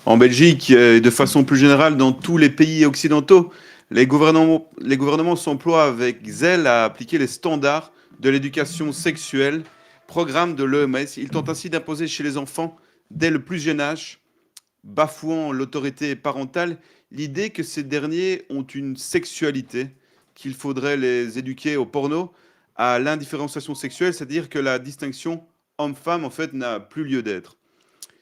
En Belgique et de façon plus générale dans tous les pays occidentaux, les gouvernements s'emploient avec zèle à appliquer les standards de l'éducation sexuelle, programme de l'OMS. Ils tentent ainsi d'imposer chez les enfants, dès le plus jeune âge, bafouant l'autorité parentale, l'idée que ces derniers ont une sexualité, qu'il faudrait les éduquer au porno, à l'indifférenciation sexuelle, c'est-à-dire que la distinction homme-femme, en fait, n'a plus lieu d'être.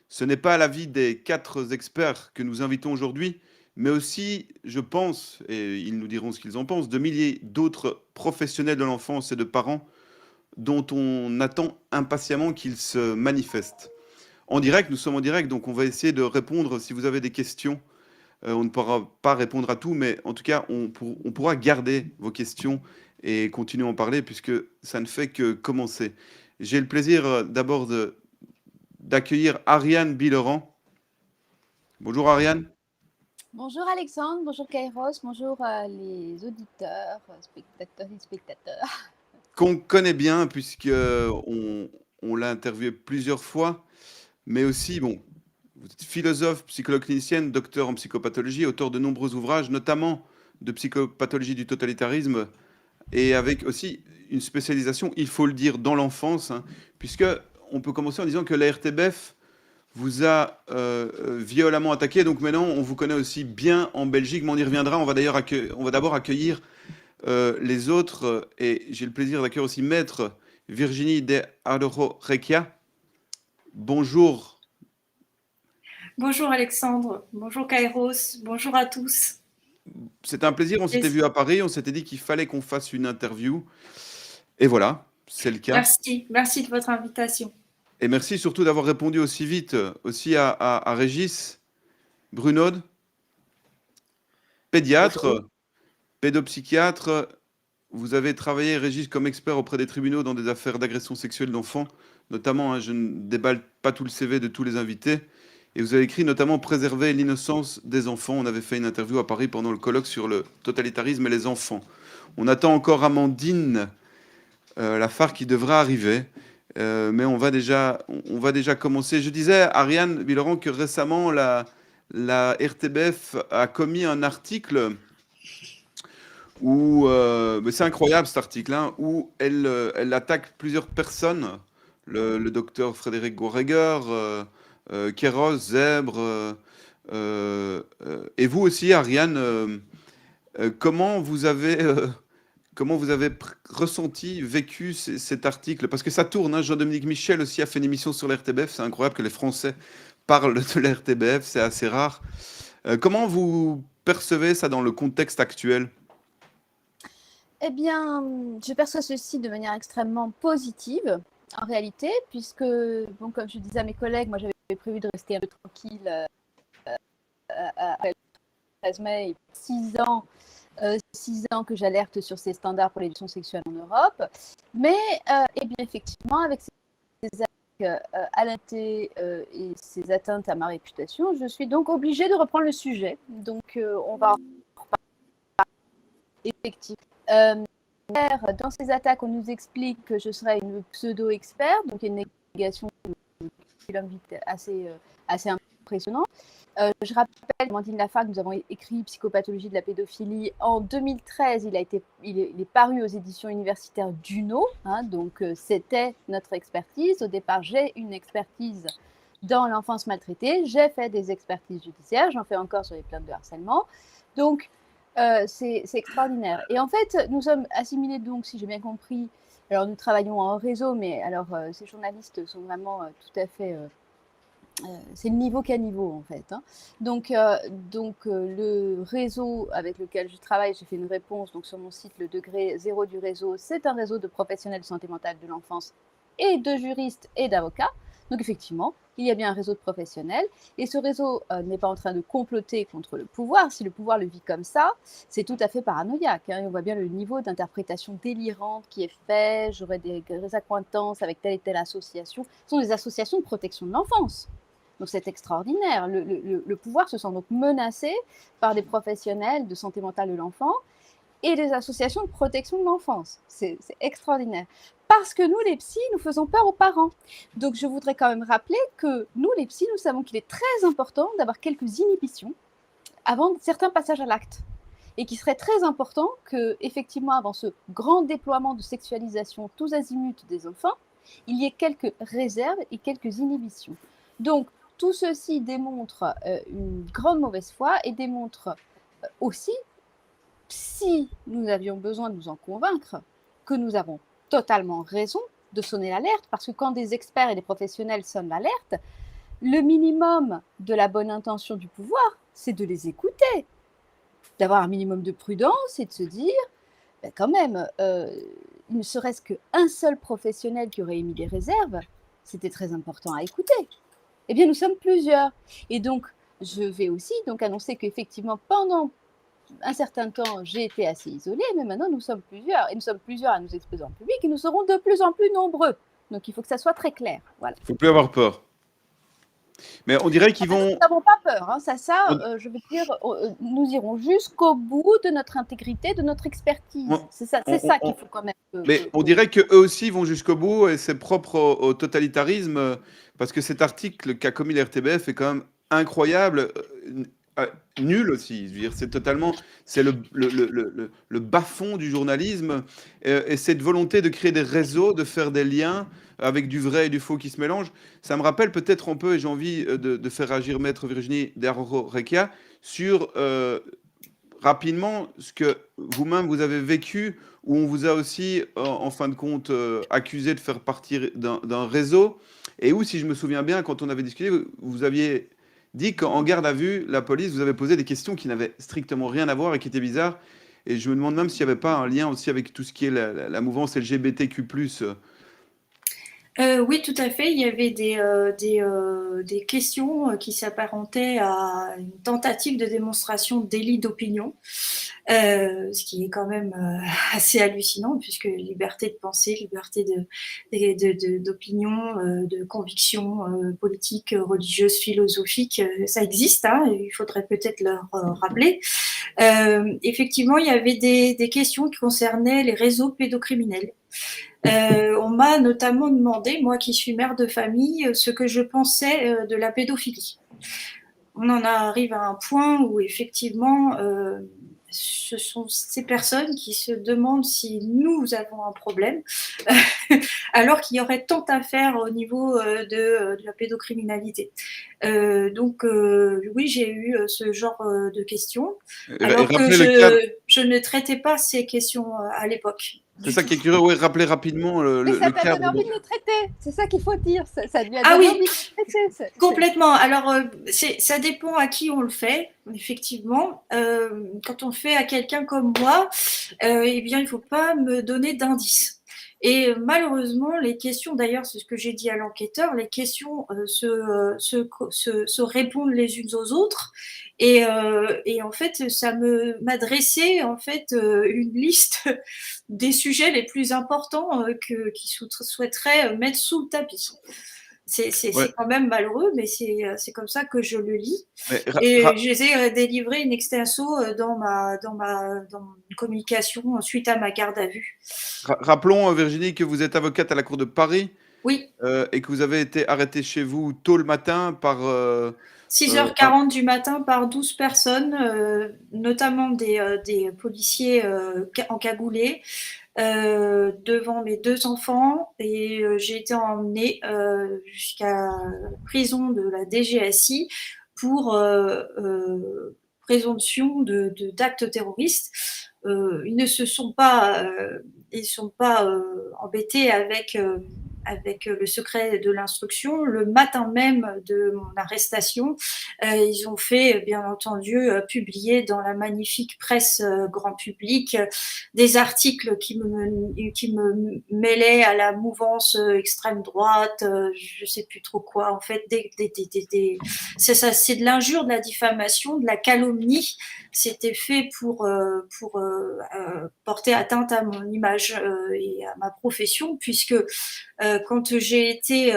Ce n'est pas l'avis des 4 experts que nous invitons aujourd'hui, mais aussi, je pense, et ils nous diront ce qu'ils en pensent, de milliers d'autres professionnels de l'enfance et de parents dont on attend impatiemment qu'ils se manifestent. En direct, nous sommes en direct, donc on va essayer de répondre si vous avez des questions. On ne pourra pas répondre à tout, mais en tout cas, on pourra garder vos questions et continuer à en parler puisque ça ne fait que commencer. J'ai le plaisir d'abord d'accueillir Ariane Bileran. Bonjour Ariane. Bonjour Alexandre, bonjour Kairos, bonjour les auditeurs, spectateurs et spectateurs. Qu'on connaît bien puisque on l'a interviewé plusieurs fois, mais aussi, bon, vous êtes philosophe, psychologue clinicienne, docteur en psychopathologie, auteur de nombreux ouvrages, notamment de psychopathologie du totalitarisme, et avec aussi une spécialisation, il faut le dire, dans l'enfance, hein, puisque on peut commencer en disant que la RTBF vous a violemment attaqué. Donc maintenant, on vous connaît aussi bien en Belgique, mais on y reviendra. On va d'ailleurs on va d'abord accueillir les autres, et j'ai le plaisir d'accueillir aussi Maître Virginie de Adoro Requia. Bonjour. Bonjour Alexandre, bonjour Kairos, bonjour à tous. C'est un plaisir, on s'était vu à Paris, on s'était dit qu'il fallait qu'on fasse une interview. Et voilà, c'est le cas. Merci de votre invitation. Et merci surtout d'avoir répondu aussi vite, aussi à Régis Brunod, pédiatre, Bonjour. pédopsychiatre. Vous avez travaillé, Régis, comme expert auprès des tribunaux dans des affaires d'agression sexuelle d'enfants, notamment, hein, je ne déballe pas tout le CV de tous les invités, et vous avez écrit notamment Préserver l'innocence des enfants. On avait fait une interview à Paris pendant le colloque sur le totalitarisme et les enfants. On attend encore Amandine Lafargue qui devra arriver, mais on va déjà commencer. Je disais, Ariane Bileran, que récemment, la RTBF a commis un article où, c'est incroyable cet article, hein, où elle attaque plusieurs personnes, le docteur Frédéric Goreger, Kéros, Zèbre, et vous aussi, Ariane, comment vous avez ressenti, vécu cet article? Parce que ça tourne, hein, Jean-Dominique Michel aussi a fait une émission sur la RTBF, c'est incroyable que les Français parlent de la RTBF, c'est assez rare. Comment vous percevez ça dans le contexte actuel? Eh bien, je perçois ceci de manière extrêmement positive, en réalité, puisque, bon, comme je disais à mes collègues, moi j'avais prévu de rester un peu tranquille après le 13 mai, 6 ans que j'alerte sur ces standards pour l'éducation sexuelle en Europe. Mais, eh bien, effectivement, avec ces attaques à l'inté et ces atteintes à ma réputation, je suis donc obligée de reprendre le sujet. Donc, on va effectivement. Dans ces attaques, on nous explique que je serais une pseudo-experte, donc une négation assez impressionnant. Je rappelle, Amandine Lafargue, nous avons écrit Psychopathologie de la pédophilie en 2013. Il est paru aux éditions universitaires d'UNO, hein, donc c'était notre expertise. Au départ, j'ai une expertise dans l'enfance maltraitée. J'ai fait des expertises judiciaires, j'en fais encore sur les plaintes de harcèlement. Donc, c'est extraordinaire. Et en fait, nous sommes assimilés, donc, si j'ai bien compris, alors nous travaillons en réseau, mais alors ces journalistes sont vraiment tout à fait... c'est le niveau qu'à niveau, en fait. Hein. Donc, le réseau avec lequel je travaille, j'ai fait une réponse donc, sur mon site, le degré 0 du réseau. C'est un réseau de professionnels de santé mentale de l'enfance et de juristes et d'avocats. Donc, effectivement, il y a bien un réseau de professionnels. Et ce réseau n'est pas en train de comploter contre le pouvoir. Si le pouvoir le vit comme ça, c'est tout à fait paranoïaque. Hein. On voit bien le niveau d'interprétation délirante qui est fait. J'aurais des accointances avec telle et telle association. Ce sont des associations de protection de l'enfance. Donc c'est extraordinaire. Le pouvoir se sent donc menacé par des professionnels de santé mentale de l'enfant. et des associations de protection de l'enfance. C'est extraordinaire. Parce que nous, les psys, nous faisons peur aux parents. Donc, je voudrais quand même rappeler que nous, les psys, nous savons qu'il est très important d'avoir quelques inhibitions avant certains passages à l'acte. Et qu'il serait très important que, effectivement, avant ce grand déploiement de sexualisation tous azimuts des enfants, il y ait quelques réserves et quelques inhibitions. Donc, tout ceci démontre une grande mauvaise foi et démontre aussi, si nous avions besoin de nous en convaincre, que nous avons totalement raison de sonner l'alerte, parce que quand des experts et des professionnels sonnent l'alerte, le minimum de la bonne intention du pouvoir, c'est de les écouter, d'avoir un minimum de prudence et de se dire, ben quand même, il ne serait-ce qu'un seul professionnel qui aurait émis des réserves, c'était très important à écouter. Eh bien, nous sommes plusieurs. Et donc, je vais aussi donc annoncer qu'effectivement, pendant un certain temps, j'ai été assez isolée, mais maintenant, nous sommes plusieurs. Et nous sommes plusieurs à nous exposer en public et nous serons de plus en plus nombreux. Donc, il faut que ça soit très clair. Voilà. Il ne faut plus avoir peur. Mais on dirait qu'ils vont... Nous n'avons pas peur. Hein. Je veux dire, nous irons jusqu'au bout de notre intégrité, de notre expertise. C'est ça qu'il faut quand même. Mais on dirait qu'eux aussi vont jusqu'au bout et c'est propre au totalitarisme parce que cet article qu'a commis l'RTBF est quand même incroyable, nul aussi. Je veux dire, c'est le bas-fond du journalisme et cette volonté de créer des réseaux, de faire des liens avec du vrai et du faux qui se mélangent. Ça me rappelle peut-être un peu, et j'ai envie de faire agir Maître Virginie Darro-Rekia sur rapidement ce que vous-même vous avez vécu, où on vous a aussi, en fin de compte, accusé de faire partie d'un réseau, et où, si je me souviens bien, quand on avait discuté, vous aviez dit qu'en garde à vue, la police vous avait posé des questions qui n'avaient strictement rien à voir et qui étaient bizarres. Et je me demande même s'il n'y avait pas un lien aussi avec tout ce qui est la mouvance LGBTQ+. Oui, tout à fait. Il y avait des questions qui s'apparentaient à une tentative de démonstration de délit d'opinion, ce qui est quand même assez hallucinant, puisque liberté de pensée, liberté d'opinion, de conviction politique, religieuse, philosophique, ça existe, hein, et il faudrait peut-être leur rappeler. Effectivement, il y avait des questions qui concernaient les réseaux pédocriminels. On m'a notamment demandé, moi qui suis mère de famille, ce que je pensais de la pédophilie. On en arrive à un point où effectivement, ce sont ces personnes qui se demandent si nous avons un problème, alors qu'il y aurait tant à faire au niveau de la pédocriminalité. Donc oui, j'ai eu ce genre de questions, alors que je ne traitais pas ces questions à l'époque. C'est ça qui est curieux, oui, rappelez rapidement Mais ça t'a donné envie de le traiter, c'est ça qu'il faut dire, ça lui a donné envie de le traiter. Complètement. Alors, ça dépend à qui on le fait, effectivement. Quand on le fait à quelqu'un comme moi, eh bien, il ne faut pas me donner d'indices. Et malheureusement, les questions, d'ailleurs, c'est ce que j'ai dit à l'enquêteur, les questions se répondent les unes aux autres. Et en fait, ça m'adressait en fait une liste des sujets les plus importants qui souhaiteraient mettre sous le tapis. C'est quand même malheureux, mais c'est comme ça que je le lis. Et je les ai délivrés in extenso dans une communication suite à ma garde à vue. Rappelons, Virginie, que vous êtes avocate à la Cour de Paris. Oui. Et que vous avez été arrêtée chez vous tôt le matin par... 6h40 du matin par 12 personnes, notamment des policiers encagoulés, devant mes 2 enfants, et j'ai été emmenée jusqu'à la prison de la DGSI pour présomption d'actes terroristes. Ils ne se sont pas, embêtés avec le secret de l'instruction. Le matin même de mon arrestation, ils ont fait, bien entendu, publier dans la magnifique presse grand public des articles qui me mêlaient à la mouvance extrême droite, je sais plus trop quoi. En fait, c'est de l'injure, de la diffamation, de la calomnie. C'était fait pour porter atteinte à mon image et à ma profession, puisque quand j'ai été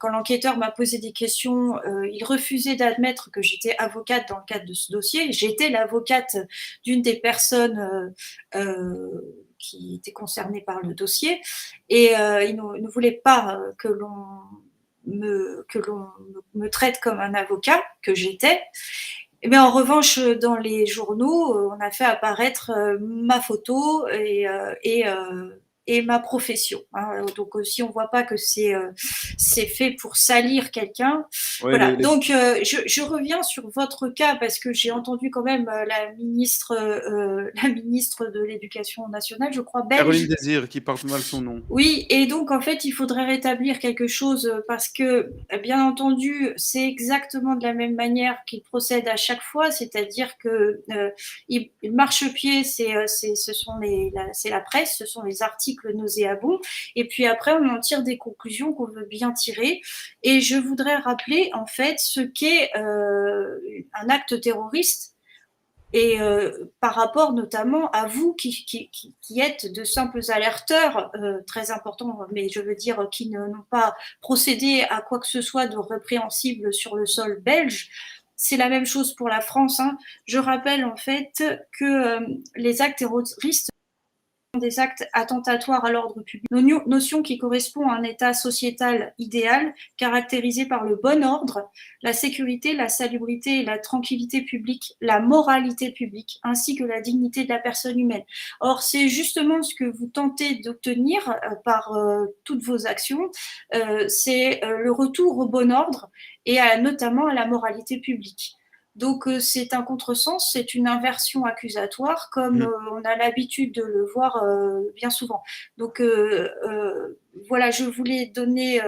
quand l'enquêteur m'a posé des questions, il refusait d'admettre que j'étais avocate dans le cadre de ce dossier. J'étais l'avocate d'une des personnes qui étaient concernées par le dossier, et il ne voulait pas que l'on me traite comme un avocat, que j'étais. Mais en revanche, dans les journaux, on a fait apparaître ma photo et ma profession. Hein. Donc, si on ne voit pas que c'est fait pour salir quelqu'un, Ouais, voilà. Donc, je reviens sur votre cas parce que j'ai entendu quand même la ministre de l'Éducation nationale, je crois, belge. Caroline Désir, qui porte mal son nom. Oui, et donc en fait, il faudrait rétablir quelque chose parce que, bien entendu, c'est exactement de la même manière qu'il procède à chaque fois, c'est-à-dire que il marche-pied, c'est la presse, ce sont les articles nauséabonds, et puis après, on en tire des conclusions qu'on veut bien tirer. Et je voudrais rappeler en fait ce qu'est un acte terroriste. Et par rapport notamment à vous qui êtes de simples alerteurs, très importants, mais je veux dire qui n'ont pas procédé à quoi que ce soit de répréhensible sur le sol belge, c'est la même chose pour la France. Hein. Je rappelle en fait que les actes terroristes des actes attentatoires à l'ordre public, notion qui correspond à un état sociétal idéal caractérisé par le bon ordre, la sécurité, la salubrité et la tranquillité publique, la moralité publique, ainsi que la dignité de la personne humaine. Or, c'est justement ce que vous tentez d'obtenir par toutes vos actions, c'est le retour au bon ordre et notamment à la moralité publique. Donc, c'est un contresens, c'est une inversion accusatoire, comme on a l'habitude de le voir bien souvent. Donc, voilà, je voulais donner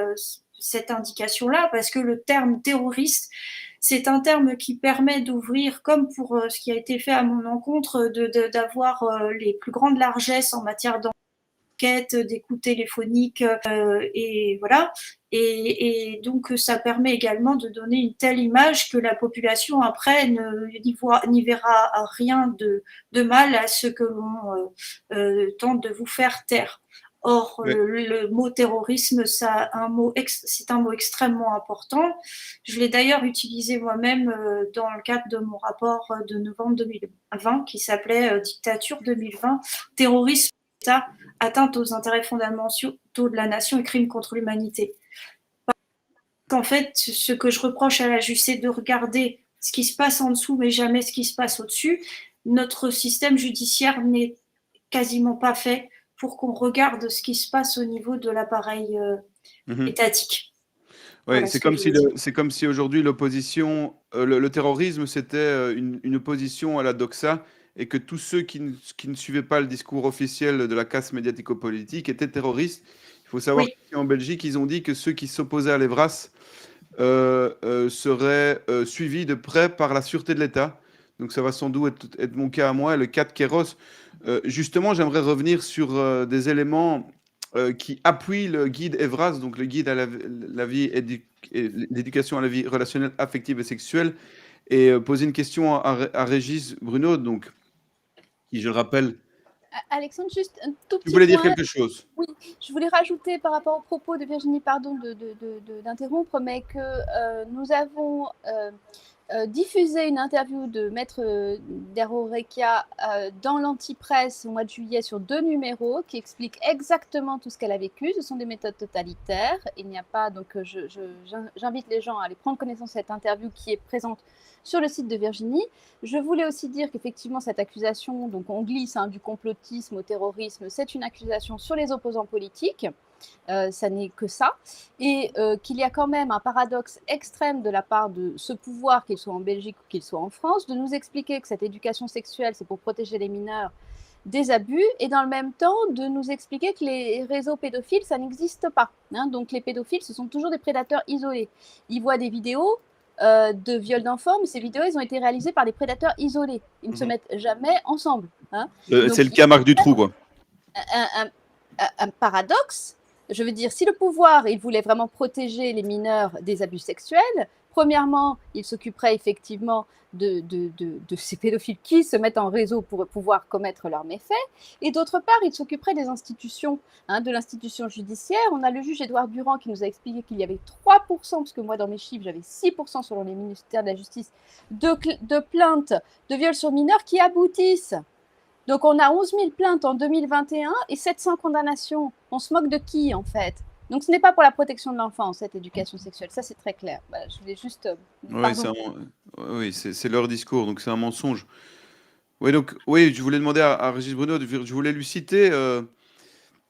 cette indication-là, parce que le terme terroriste, c'est un terme qui permet d'ouvrir, comme pour ce qui a été fait à mon encontre, d'avoir les plus grandes largesses en matière d'enquête, d'écoute téléphonique, et voilà. Et donc, ça permet également de donner une telle image que la population, après, n'y verra rien de mal à ce que l'on tente de vous faire taire. Or, le mot terrorisme, c'est un mot extrêmement important. Je l'ai d'ailleurs utilisé moi-même dans le cadre de mon rapport de novembre 2020 qui s'appelait Dictature 2020, terrorisme, État, atteinte aux intérêts fondamentaux de la nation et crimes contre l'humanité. En fait, ce que je reproche à la justice, c'est de regarder ce qui se passe en dessous, mais jamais ce qui se passe au-dessus. Notre système judiciaire n'est quasiment pas fait pour qu'on regarde ce qui se passe au niveau de l'appareil étatique. Ouais, Voilà, c'est comme si aujourd'hui l'opposition, le terrorisme, c'était une opposition à la doxa, et que tous ceux qui ne suivaient pas le discours officiel de la caste médiatico-politique étaient terroristes. Il faut savoir qu'en Belgique, ils ont dit que ceux qui s'opposaient à l'Evras seraient suivis de près par la sûreté de l'État. Donc ça va sans doute être mon cas à moi, le cas de Kéros. Justement, j'aimerais revenir sur des éléments qui appuient le guide Evras, donc le guide à la vie l'éducation à la vie relationnelle, affective et sexuelle, et poser une question à Régis Bruno, donc, qui, je le rappelle... Alexandre, juste un tout petit Tu voulais dire point. quelque chose? Oui, je voulais rajouter par rapport au propos de Virginie, pardon d'interrompre, mais que nous avons diffusé une interview de Maître Derorekia dans l'Antipresse au mois de juillet sur 2 numéros qui expliquent exactement tout ce qu'elle a vécu. Ce sont des méthodes totalitaires. Il n'y a pas, donc j'invite les gens à aller prendre connaissance de cette interview qui est présente sur le site de Virginie. Je voulais aussi dire qu'effectivement, cette accusation, donc on glisse du complotisme au terrorisme, c'est une accusation sur les opposants politiques. Ça n'est que ça. Et qu'il y a quand même un paradoxe extrême de la part de ce pouvoir, qu'il soit en Belgique ou qu'il soit en France, de nous expliquer que cette éducation sexuelle, c'est pour protéger les mineurs des abus, et dans le même temps de nous expliquer que les réseaux pédophiles, ça n'existe pas. Hein. Donc les pédophiles, ce sont toujours des prédateurs isolés. Ils voient des vidéos de viol d'enfants, mais ces vidéos, elles ont été réalisées par des prédateurs isolés. Ils ne se mettent jamais ensemble. Hein. C'est le cas Marc Dutroux, quoi. Un paradoxe je veux dire, si le pouvoir, il voulait vraiment protéger les mineurs des abus sexuels, premièrement, il s'occuperait effectivement de ces pédophiles qui se mettent en réseau pour pouvoir commettre leurs méfaits. Et d'autre part, il s'occuperait des institutions, de l'institution judiciaire. On a le juge Édouard Durand qui nous a expliqué qu'il y avait 3%, parce que moi, dans mes chiffres, j'avais 6% selon les ministères de la Justice, de plaintes de viols sur mineurs qui aboutissent. Donc, on a 11 000 plaintes en 2021 et 700 condamnations. On se moque de qui, en fait? Donc, ce n'est pas pour la protection de l'enfant, cette éducation sexuelle. Ça, c'est très clair. Voilà, je voulais juste... Oui, c'est leur discours, donc c'est un mensonge. Oui, donc, oui, je voulais demander à Régis Bruno, je voulais lui citer.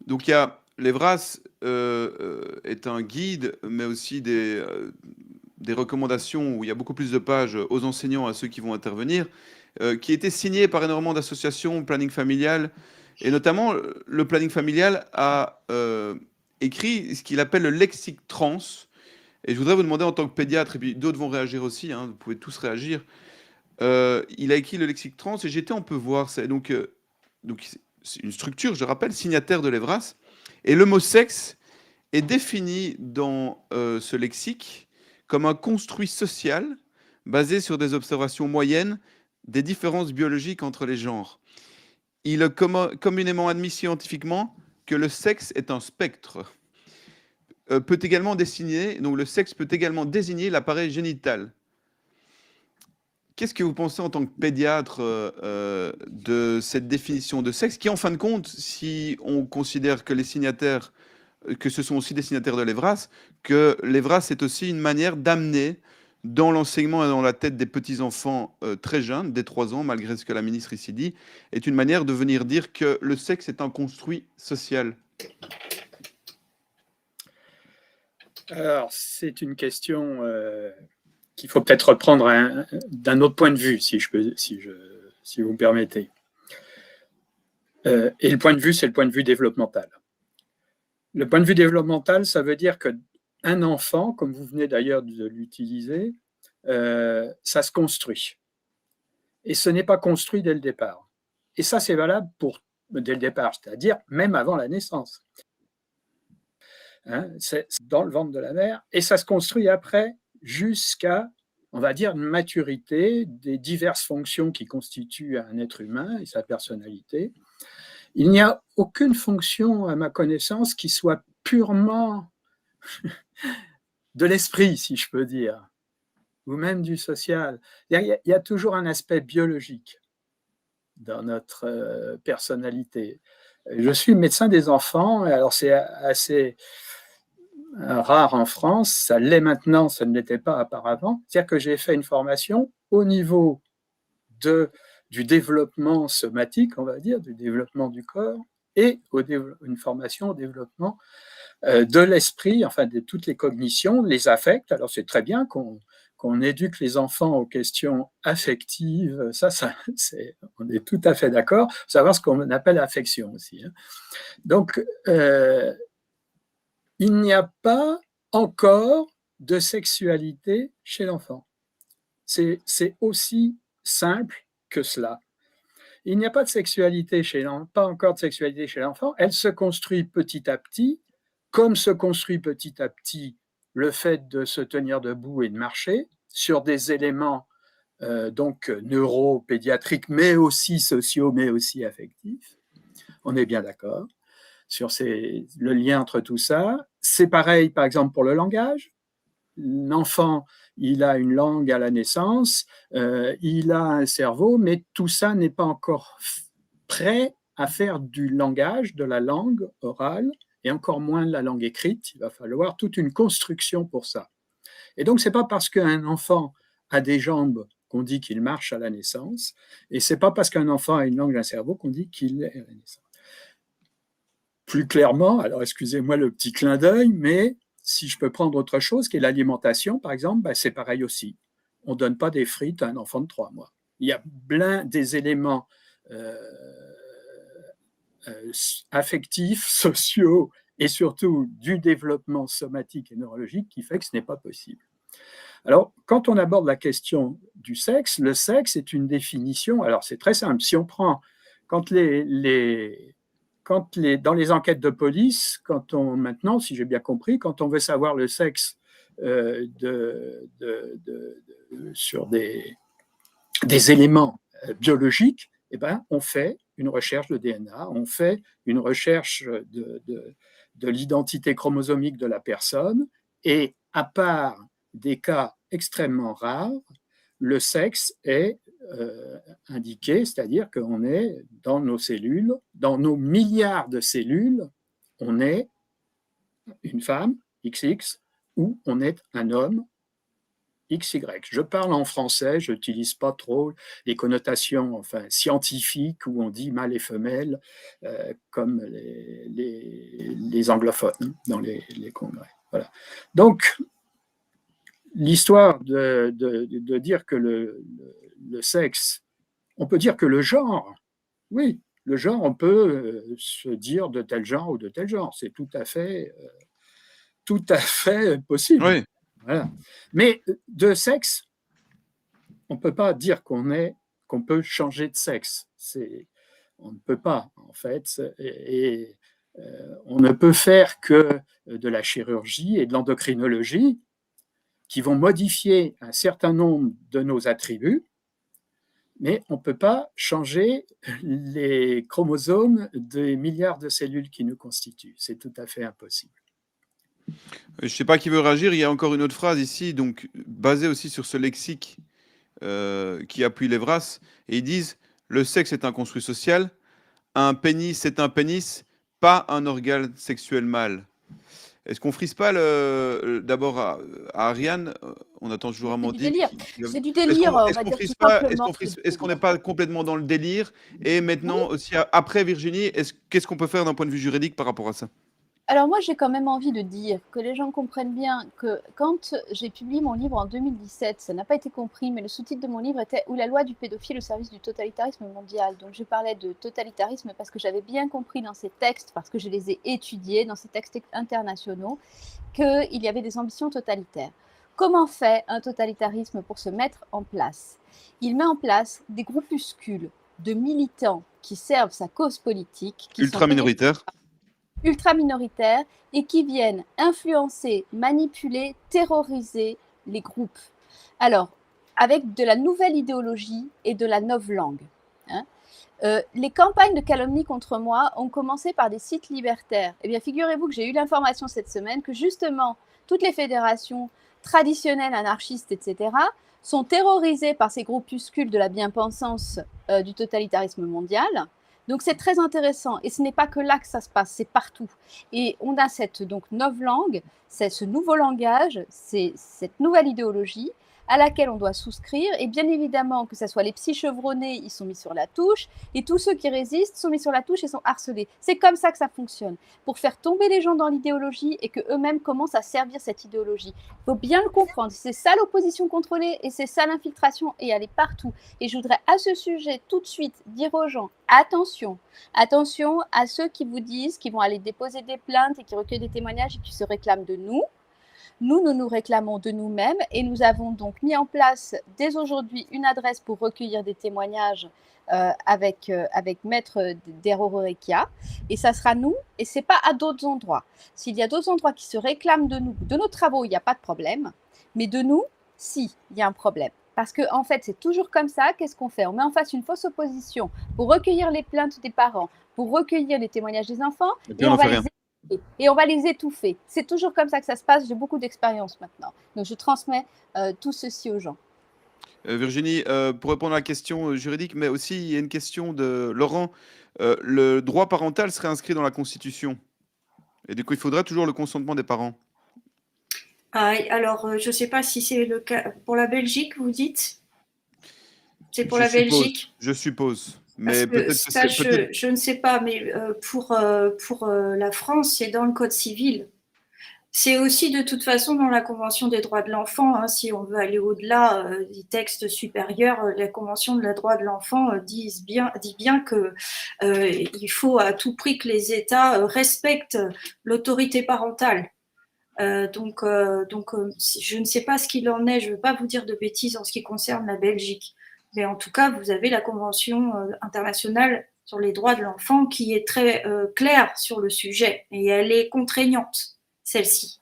Donc, il y a l'EVRAS est un guide, mais aussi des recommandations où il y a beaucoup plus de pages aux enseignants, à ceux qui vont intervenir, qui était signé par énormément d'associations, planning familial, et notamment le planning familial a écrit ce qu'il appelle le lexique trans. Et je voudrais vous demander en tant que pédiatre, et puis d'autres vont réagir aussi, vous pouvez tous réagir. Il a écrit le lexique trans et j'étais un peu voir. Donc c'est une structure, je rappelle, signataire de l'EVRAS. Et le mot sexe est défini dans ce lexique comme un construit social basé sur des observations moyennes des différences biologiques entre les genres. Il est communément admis scientifiquement que le sexe est un spectre. Peut également désigner, donc le sexe peut également désigner l'appareil génital. Qu'est-ce que vous pensez en tant que pédiatre de cette définition de sexe qui, en fin de compte, si on considère que les signataires, que ce sont aussi des signataires de l'EVRAS, que l'EVRAS est aussi une manière d'amener dans l'enseignement et dans la tête des petits-enfants très jeunes, dès 3 ans, malgré ce que la ministre ici dit, est une manière de venir dire que le sexe est un construit social? Alors, c'est une question qu'il faut peut-être reprendre d'un autre point de vue, si vous me permettez. Et le point de vue, c'est le point de vue développemental. Le point de vue développemental, ça veut dire qu'un enfant, comme vous venez d'ailleurs de l'utiliser, ça se construit. Et ce n'est pas construit dès le départ. Et ça, c'est valable dès le départ, c'est-à-dire même avant la naissance. C'est dans le ventre de la mère, et ça se construit après jusqu'à, on va dire, une maturité des diverses fonctions qui constituent un être humain et sa personnalité. Il n'y a aucune fonction, à ma connaissance, qui soit purement de l'esprit, si je peux dire, ou même du social. Il y a toujours un aspect biologique dans notre personnalité. Je suis médecin des enfants, alors c'est assez rare en France, ça l'est maintenant, ça ne l'était pas auparavant. C'est-à-dire que j'ai fait une formation au niveau du développement somatique, on va dire, du développement du corps, et une formation au développement de l'esprit, enfin de toutes les cognitions, les affects. Alors c'est très bien qu'on éduque les enfants aux questions affectives, on est tout à fait d'accord, savoir ce qu'on appelle affection aussi. Donc, il n'y a pas encore de sexualité chez l'enfant. C'est aussi simple que cela. Il n'y a pas de sexualité pas encore de sexualité chez l'enfant. Elle se construit petit à petit, comme se construit petit à petit le fait de se tenir debout et de marcher sur des éléments donc neuropédiatriques, mais aussi sociaux, mais aussi affectifs. On est bien d'accord sur le lien entre tout ça. C'est pareil, par exemple, pour le langage. L'enfant, il a une langue à la naissance, il a un cerveau, mais tout ça n'est pas encore prêt à faire du langage, de la langue orale, et encore moins de la langue écrite. Il va falloir toute une construction pour ça. Et donc, ce n'est pas parce qu'un enfant a des jambes qu'on dit qu'il marche à la naissance, et ce n'est pas parce qu'un enfant a une langue et un cerveau qu'on dit qu'il est à la naissance. Plus clairement, alors excusez-moi le petit clin d'œil, mais si je peux prendre autre chose, qui est l'alimentation, par exemple, c'est pareil aussi. On ne donne pas des frites à un enfant de 3 mois. Il y a plein des éléments affectifs, sociaux et surtout du développement somatique et neurologique qui fait que ce n'est pas possible. Alors, quand on aborde la question du sexe, le sexe est une définition, alors c'est très simple, si on prend, quand les dans les enquêtes de police, maintenant, si j'ai bien compris, quand on veut savoir le sexe sur des éléments biologiques, eh ben, on fait une recherche de DNA, on fait une recherche de l'identité chromosomique de la personne, et à part des cas extrêmement rares, le sexe est indiqué, c'est-à-dire qu'on est dans nos cellules, dans nos milliards de cellules, on est une femme, XX, ou on est un homme, XY. Je parle en français, je n'utilise pas trop les connotations scientifiques où on dit mâle et femelle, comme les anglophones dans les congrès. Voilà. Donc, l'histoire de dire que le sexe, on peut dire que le genre, oui, le genre, on peut se dire de tel genre ou de tel genre, c'est tout à fait possible. Oui. Voilà. Mais de sexe, on ne peut pas dire qu'on peut changer de sexe. On ne peut pas, en fait. Et on ne peut faire que de la chirurgie et de l'endocrinologie qui vont modifier un certain nombre de nos attributs, mais on ne peut pas changer les chromosomes des milliards de cellules qui nous constituent. C'est tout à fait impossible. Je ne sais pas qui veut réagir. Il y a encore une autre phrase ici, donc basée aussi sur ce lexique qui appuie Lévras. Et ils disent le sexe est un construit social, un pénis est un pénis, pas un organe sexuel mâle. Est-ce qu'on frise pas d'abord à Ariane? On attend toujours Amandine. C'est du délire, on va dire tout simplement. Est-ce qu'on n'est pas complètement dans le délire? Et maintenant aussi, après Virginie, qu'est-ce qu'on peut faire d'un point de vue juridique par rapport à ça? Alors moi, j'ai quand même envie de dire que les gens comprennent bien que quand j'ai publié mon livre en 2017, ça n'a pas été compris, mais le sous-titre de mon livre était « Où la loi du pédophile au service du totalitarisme mondial ». Donc je parlais de totalitarisme parce que j'avais bien compris dans ces textes, parce que je les ai étudiés dans ces textes internationaux, qu'il y avait des ambitions totalitaires. Comment fait un totalitarisme pour se mettre en place? Il met en place des groupuscules de militants qui servent sa cause politique, qui ultra minoritaires, et qui viennent influencer, manipuler, terroriser les groupes. Alors, avec de la nouvelle idéologie et de la novlangue. Les campagnes de calomnie contre moi ont commencé par des sites libertaires. Eh bien, figurez-vous que j'ai eu l'information cette semaine que justement, toutes les fédérations traditionnelles, anarchistes, etc., sont terrorisées par ces groupuscules de la bien-pensance du totalitarisme mondial. Donc, c'est très intéressant. Et ce n'est pas que là que ça se passe, c'est partout. Et on a cette novlangue, c'est ce nouveau langage, c'est cette nouvelle idéologie à laquelle on doit souscrire. Et bien évidemment, que ce soit les petits chevronnés, ils sont mis sur la touche. Et tous ceux qui résistent sont mis sur la touche et sont harcelés. C'est comme ça que ça fonctionne. Pour faire tomber les gens dans l'idéologie et qu'eux-mêmes commencent à servir cette idéologie. Il faut bien le comprendre. C'est ça l'opposition contrôlée et c'est ça l'infiltration. Et elle est partout. Et je voudrais à ce sujet tout de suite dire aux gens, attention à ceux qui vous disent qu'ils vont aller déposer des plaintes et qui recueillent des témoignages et qui se réclament de nous. Nous nous réclamons de nous-mêmes et nous avons donc mis en place dès aujourd'hui une adresse pour recueillir des témoignages avec Maître Derorekia. Et ça sera nous et ce n'est pas à d'autres endroits. S'il y a d'autres endroits qui se réclament de nous, de nos travaux, il n'y a pas de problème. Mais de nous, si, il y a un problème. Parce qu'en fait, c'est toujours comme ça. Qu'est-ce qu'on fait? On met en face une fausse opposition pour recueillir les plaintes des parents, pour recueillir les témoignages des enfants. Et on va les étouffer. C'est toujours comme ça que ça se passe. J'ai beaucoup d'expérience maintenant. Donc, je transmets tout ceci aux gens. Virginie, pour répondre à la question juridique, mais aussi il y a une question de Laurent. Le droit parental serait inscrit dans la Constitution. Et du coup, il faudrait toujours le consentement des parents. Alors, je ne sais pas si c'est le cas pour la Belgique, vous dites? C'est pour la Belgique? Je suppose. Mais peut-être ça, je ne sais pas, mais pour la France, c'est dans le Code civil. C'est aussi de toute façon dans la Convention des droits de l'enfant, hein, si on veut aller au-delà des textes supérieurs, la Convention des droits de l'enfant dit bien que il faut à tout prix que les États respectent l'autorité parentale. Donc, je ne sais pas ce qu'il en est, je ne veux pas vous dire de bêtises en ce qui concerne la Belgique. Mais en tout cas, vous avez la Convention internationale sur les droits de l'enfant qui est très claire sur le sujet et elle est contraignante, celle-ci,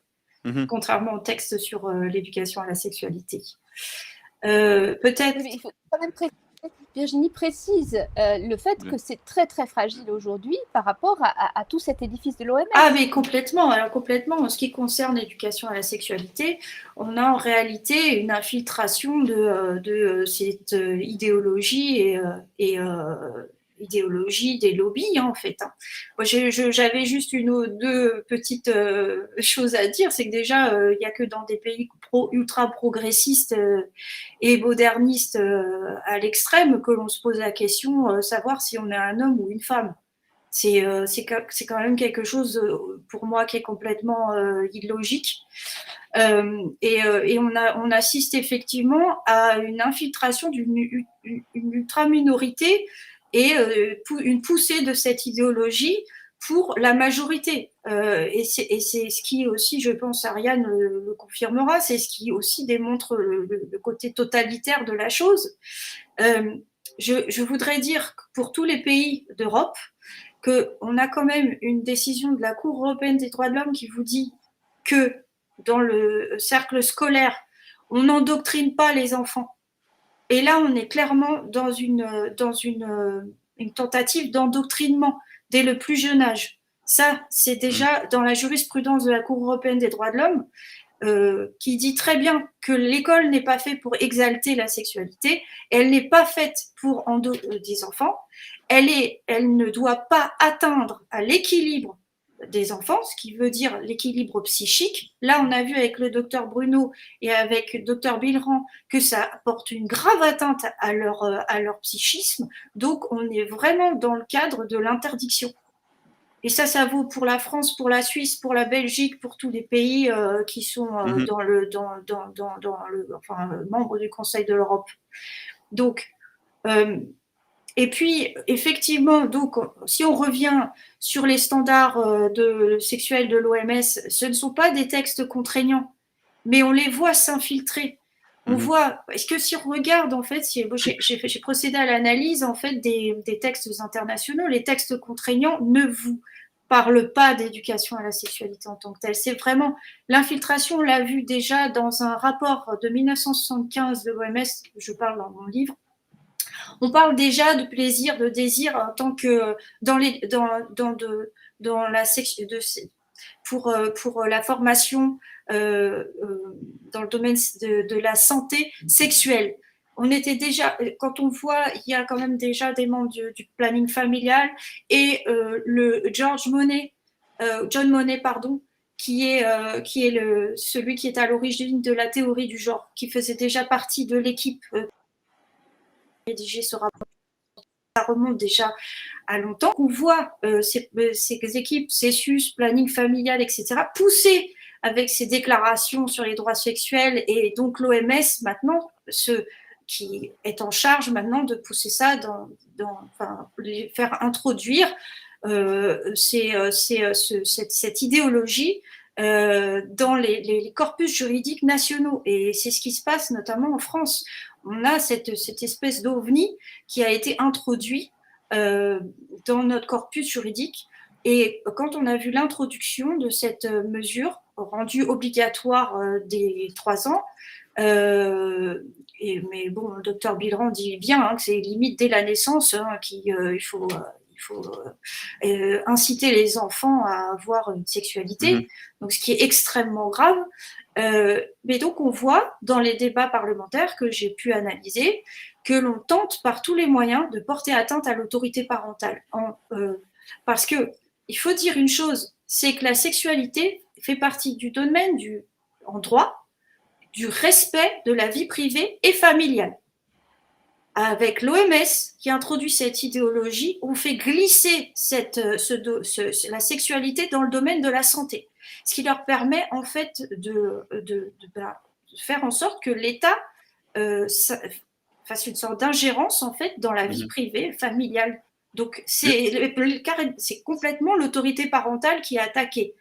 contrairement au texte sur l'éducation à la sexualité. Peut-être. Il faut quand même préciser, Virginie précise le fait que c'est très très fragile aujourd'hui par rapport à tout cet édifice de l'OMS. Ah mais complètement, alors complètement. En ce qui concerne l'éducation à la sexualité, on a en réalité une infiltration de cette idéologie et idéologie des lobbies en fait. Moi, j'avais juste une ou deux petites choses à dire, c'est que déjà il n'y a que dans des pays ultra progressistes et modernistes à l'extrême que l'on se pose la question savoir si on est un homme ou une femme. C'est quand même quelque chose pour moi qui est complètement illogique. Et on assiste effectivement à une infiltration d'une ultra-minorité et une poussée de cette idéologie pour la majorité. Et c'est ce qui aussi, je pense, Ariane le confirmera, c'est ce qui aussi démontre le côté totalitaire de la chose. Je voudrais dire que pour tous les pays d'Europe, qu'on a quand même une décision de la Cour européenne des droits de l'homme qui vous dit que dans le cercle scolaire, on n'endoctrine pas les enfants. Et là, on est clairement dans une tentative d'endoctrinement dès le plus jeune âge. Ça, c'est déjà dans la jurisprudence de la Cour européenne des droits de l'homme qui dit très bien que l'école n'est pas faite pour exalter la sexualité, elle n'est pas faite pour des enfants, elle ne doit pas atteindre à l'équilibre des enfants, ce qui veut dire l'équilibre psychique. Là, on a vu avec le docteur Bruno et avec le docteur Bilran que ça apporte une grave atteinte à leur psychisme. Donc, on est vraiment dans le cadre de l'interdiction. Et ça vaut pour la France, pour la Suisse, pour la Belgique, pour tous les pays qui sont membres du Conseil de l'Europe. Donc, et puis, effectivement, donc, si on revient sur les standards sexuels de l'OMS, ce ne sont pas des textes contraignants, mais on les voit s'infiltrer. On voit, est-ce que si on regarde, en fait, j'ai procédé à l'analyse en fait, des textes internationaux, les textes contraignants ne vous parlent pas d'éducation à la sexualité en tant que telle. C'est vraiment l'infiltration, on l'a vu déjà dans un rapport de 1975 de l'OMS, je parle dans mon livre. On parle déjà de plaisir, de désir en tant que pour la formation dans le domaine de la santé sexuelle. On était déjà, quand on voit, il y a quand même déjà des membres du planning familial et le John Monnet, qui est celui qui est à l'origine de la théorie du genre, qui faisait déjà partie de l'équipe rédigé ce rapport. Ça remonte déjà à longtemps. On voit ces équipes, CESUS, planning familial, etc., pousser avec ces déclarations sur les droits sexuels et donc l'OMS maintenant, qui est en charge maintenant de pousser ça, les faire introduire cette idéologie dans les corpus juridiques nationaux. Et c'est ce qui se passe notamment en France. On a cette espèce d'ovni qui a été introduit dans notre corpus juridique. Et quand on a vu l'introduction de cette mesure rendue obligatoire dès 3 ans, mais bon, le docteur Bilran dit bien que c'est limite dès la naissance, qu'il faut inciter les enfants à avoir une sexualité, donc ce qui est extrêmement grave. Mais donc on voit dans les débats parlementaires que j'ai pu analyser que l'on tente par tous les moyens de porter atteinte à l'autorité parentale. Parce que il faut dire une chose, c'est que la sexualité fait partie du domaine en droit du respect de la vie privée et familiale. Avec l'OMS qui introduit cette idéologie, on fait glisser la sexualité dans le domaine de la santé, ce qui leur permet en fait de faire en sorte que l'État fasse une sorte d'ingérence en fait dans la vie privée familiale. Donc c'est complètement l'autorité parentale qui est attaquée,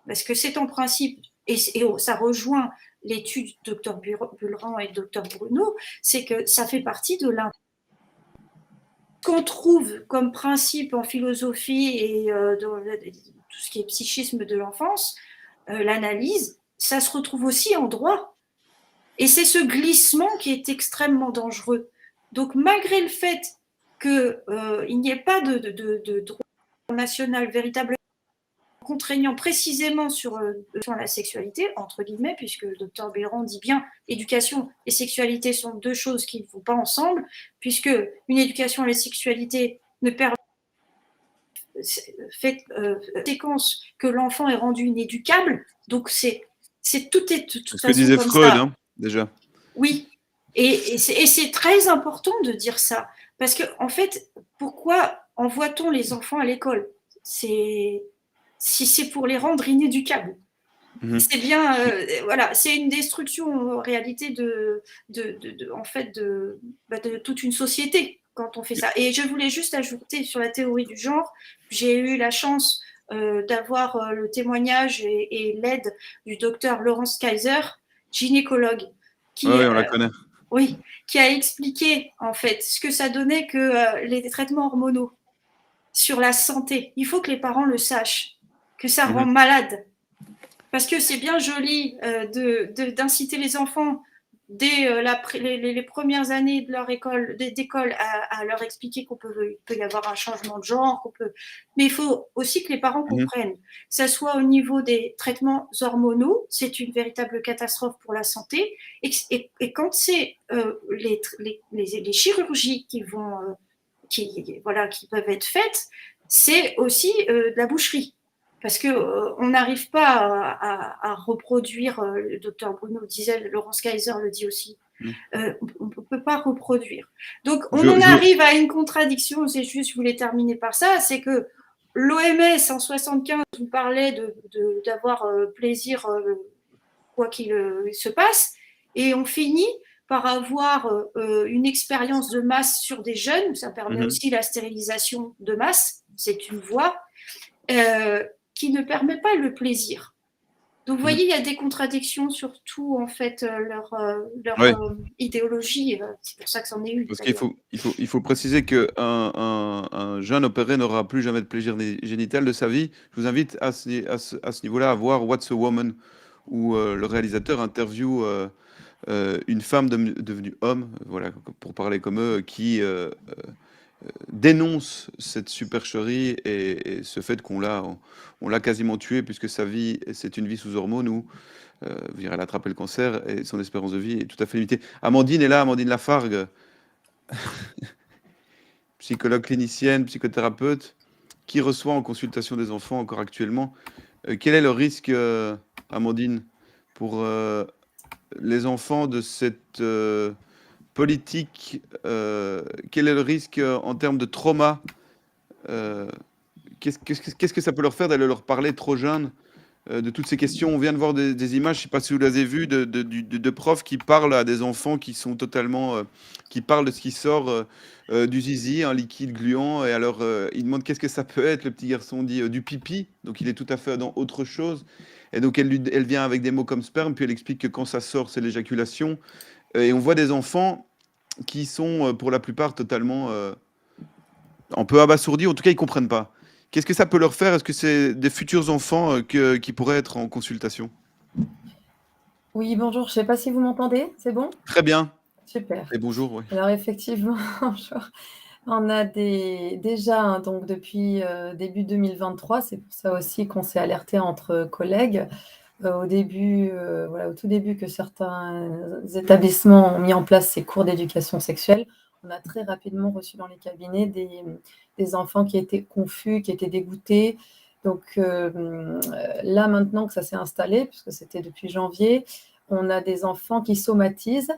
parce que c'est en principe, et ça rejoint l'étude du Dr Bilran et du Dr Bruno, c'est que ça fait partie de qu'on trouve comme principe en philosophie et dans tout ce qui est psychisme de l'enfance, l'analyse, ça se retrouve aussi en droit. Et c'est ce glissement qui est extrêmement dangereux. Donc, malgré le fait qu'il n'y ait pas de droit national véritablement contraignant précisément sur la sexualité, entre guillemets, puisque le docteur Béran dit bien éducation et sexualité sont deux choses qui ne vont pas ensemble, puisque une éducation à la sexualité ne permet fait séquence que l'enfant est rendu inéducable, donc tout est de toute C'est ce façon que disait comme Freud, ça. hein, déjà. Oui, et c'est très important de dire ça, parce que en fait, pourquoi envoie-t-on les enfants à l'école? Si c'est pour les rendre inéducables. Mhm. C'est bien, voilà, c'est une destruction en réalité en fait de toute une société quand on fait ça. Et je voulais juste ajouter sur la théorie du genre, j'ai eu la chance d'avoir le témoignage et l'aide du docteur Laurence Kaiser, gynécologue, qui, Oui, on la connaît. oui, qui a expliqué en fait ce que ça donnait que les traitements hormonaux sur la santé. Il faut que les parents le sachent, que ça rend malade. Parce que c'est bien joli d'inciter les enfants dès les premières années de leur école, d'école à leur expliquer qu'il peut y avoir un changement de genre, mais il faut aussi que les parents comprennent, que ça soit au niveau des traitements hormonaux, c'est une véritable catastrophe pour la santé, et quand c'est les chirurgies qui peuvent être faites, c'est aussi de la boucherie. Parce qu'on n'arrive pas à reproduire, le docteur Bruno disait, Laurence Kaiser le dit aussi, on ne peut pas reproduire. Donc on en arrive à une contradiction, c'est juste, je voulais terminer par ça, c'est que l'OMS en 75 nous parlait d'avoir plaisir quoi qu'il se passe, et on finit par avoir une expérience de masse sur des jeunes, ça permet aussi la stérilisation de masse, c'est une voie, qui ne permet pas le plaisir. Donc, vous voyez, il y a des contradictions sur tout, en fait, leur idéologie. C'est pour ça que c'en est une. Parce qu'il faut préciser qu'un un jeune opéré n'aura plus jamais de plaisir génital de sa vie. Je vous invite à ce niveau-là à voir What's a Woman, où le réalisateur interviewe une femme devenue homme, voilà, pour parler comme eux, qui dénonce cette supercherie et ce fait qu'on l'a quasiment tué, puisque sa vie, c'est une vie sous hormones où elle a attrapé le cancer et son espérance de vie est tout à fait limitée. Amandine est là, Amandine Lafargue, psychologue clinicienne, psychothérapeute, qui reçoit en consultation des enfants encore actuellement. Quel est le risque, Amandine, pour les enfants de cette politique? Quel est le risque en termes de trauma? Qu'est-ce que ça peut leur faire d'aller leur parler trop jeune de toutes ces questions? On vient de voir des images, je ne sais pas si vous les avez vues, de profs qui parlent à des enfants qui sont totalement, qui parlent de ce qui sort du zizi, un liquide gluant, et alors ils demandent qu'est-ce que ça peut être. Le petit garçon dit du pipi, donc il est tout à fait dans autre chose. Et donc elle vient avec des mots comme sperme, puis elle explique que quand ça sort, c'est l'éjaculation. Et on voit des enfants qui sont pour la plupart totalement un peu abasourdis, en tout cas ils comprennent pas. Qu'est-ce que ça peut leur faire? Est-ce que c'est des futurs enfants qui pourraient être en consultation? Oui, bonjour, je ne sais pas si vous m'entendez, c'est bon? Très bien. Super. Et bonjour, oui. Alors effectivement, bonjour. On a déjà, hein, donc depuis début 2023, c'est pour ça aussi qu'on s'est alerté entre collègues. Au tout début que certains établissements ont mis en place ces cours d'éducation sexuelle, on a très rapidement reçu dans les cabinets des enfants qui étaient confus, qui étaient dégoûtés. Donc là, maintenant que ça s'est installé, puisque c'était depuis janvier, on a des enfants qui somatisent.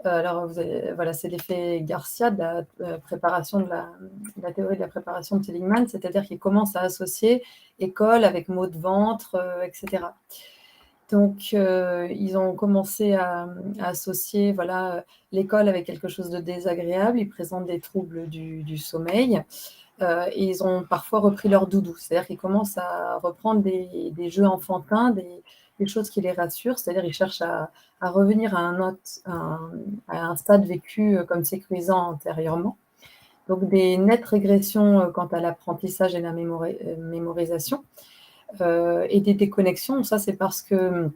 Alors, voilà, c'est l'effet Garcia de la préparation de la théorie de la préparation de Seligman, c'est-à-dire qu'ils commencent à associer école avec maux de ventre, etc. Donc, ils ont commencé à associer l'école avec quelque chose de désagréable. Ils présentent des troubles du sommeil. Et ils ont parfois repris leur doudou. C'est-à-dire qu'ils commencent à reprendre des jeux enfantins, des choses qui les rassurent. C'est-à-dire qu'ils cherchent à revenir à un stade vécu comme sécurisant antérieurement. Donc des nettes régressions quant à l'apprentissage et la mémorisation, et des déconnexions. Ça, c'est parce que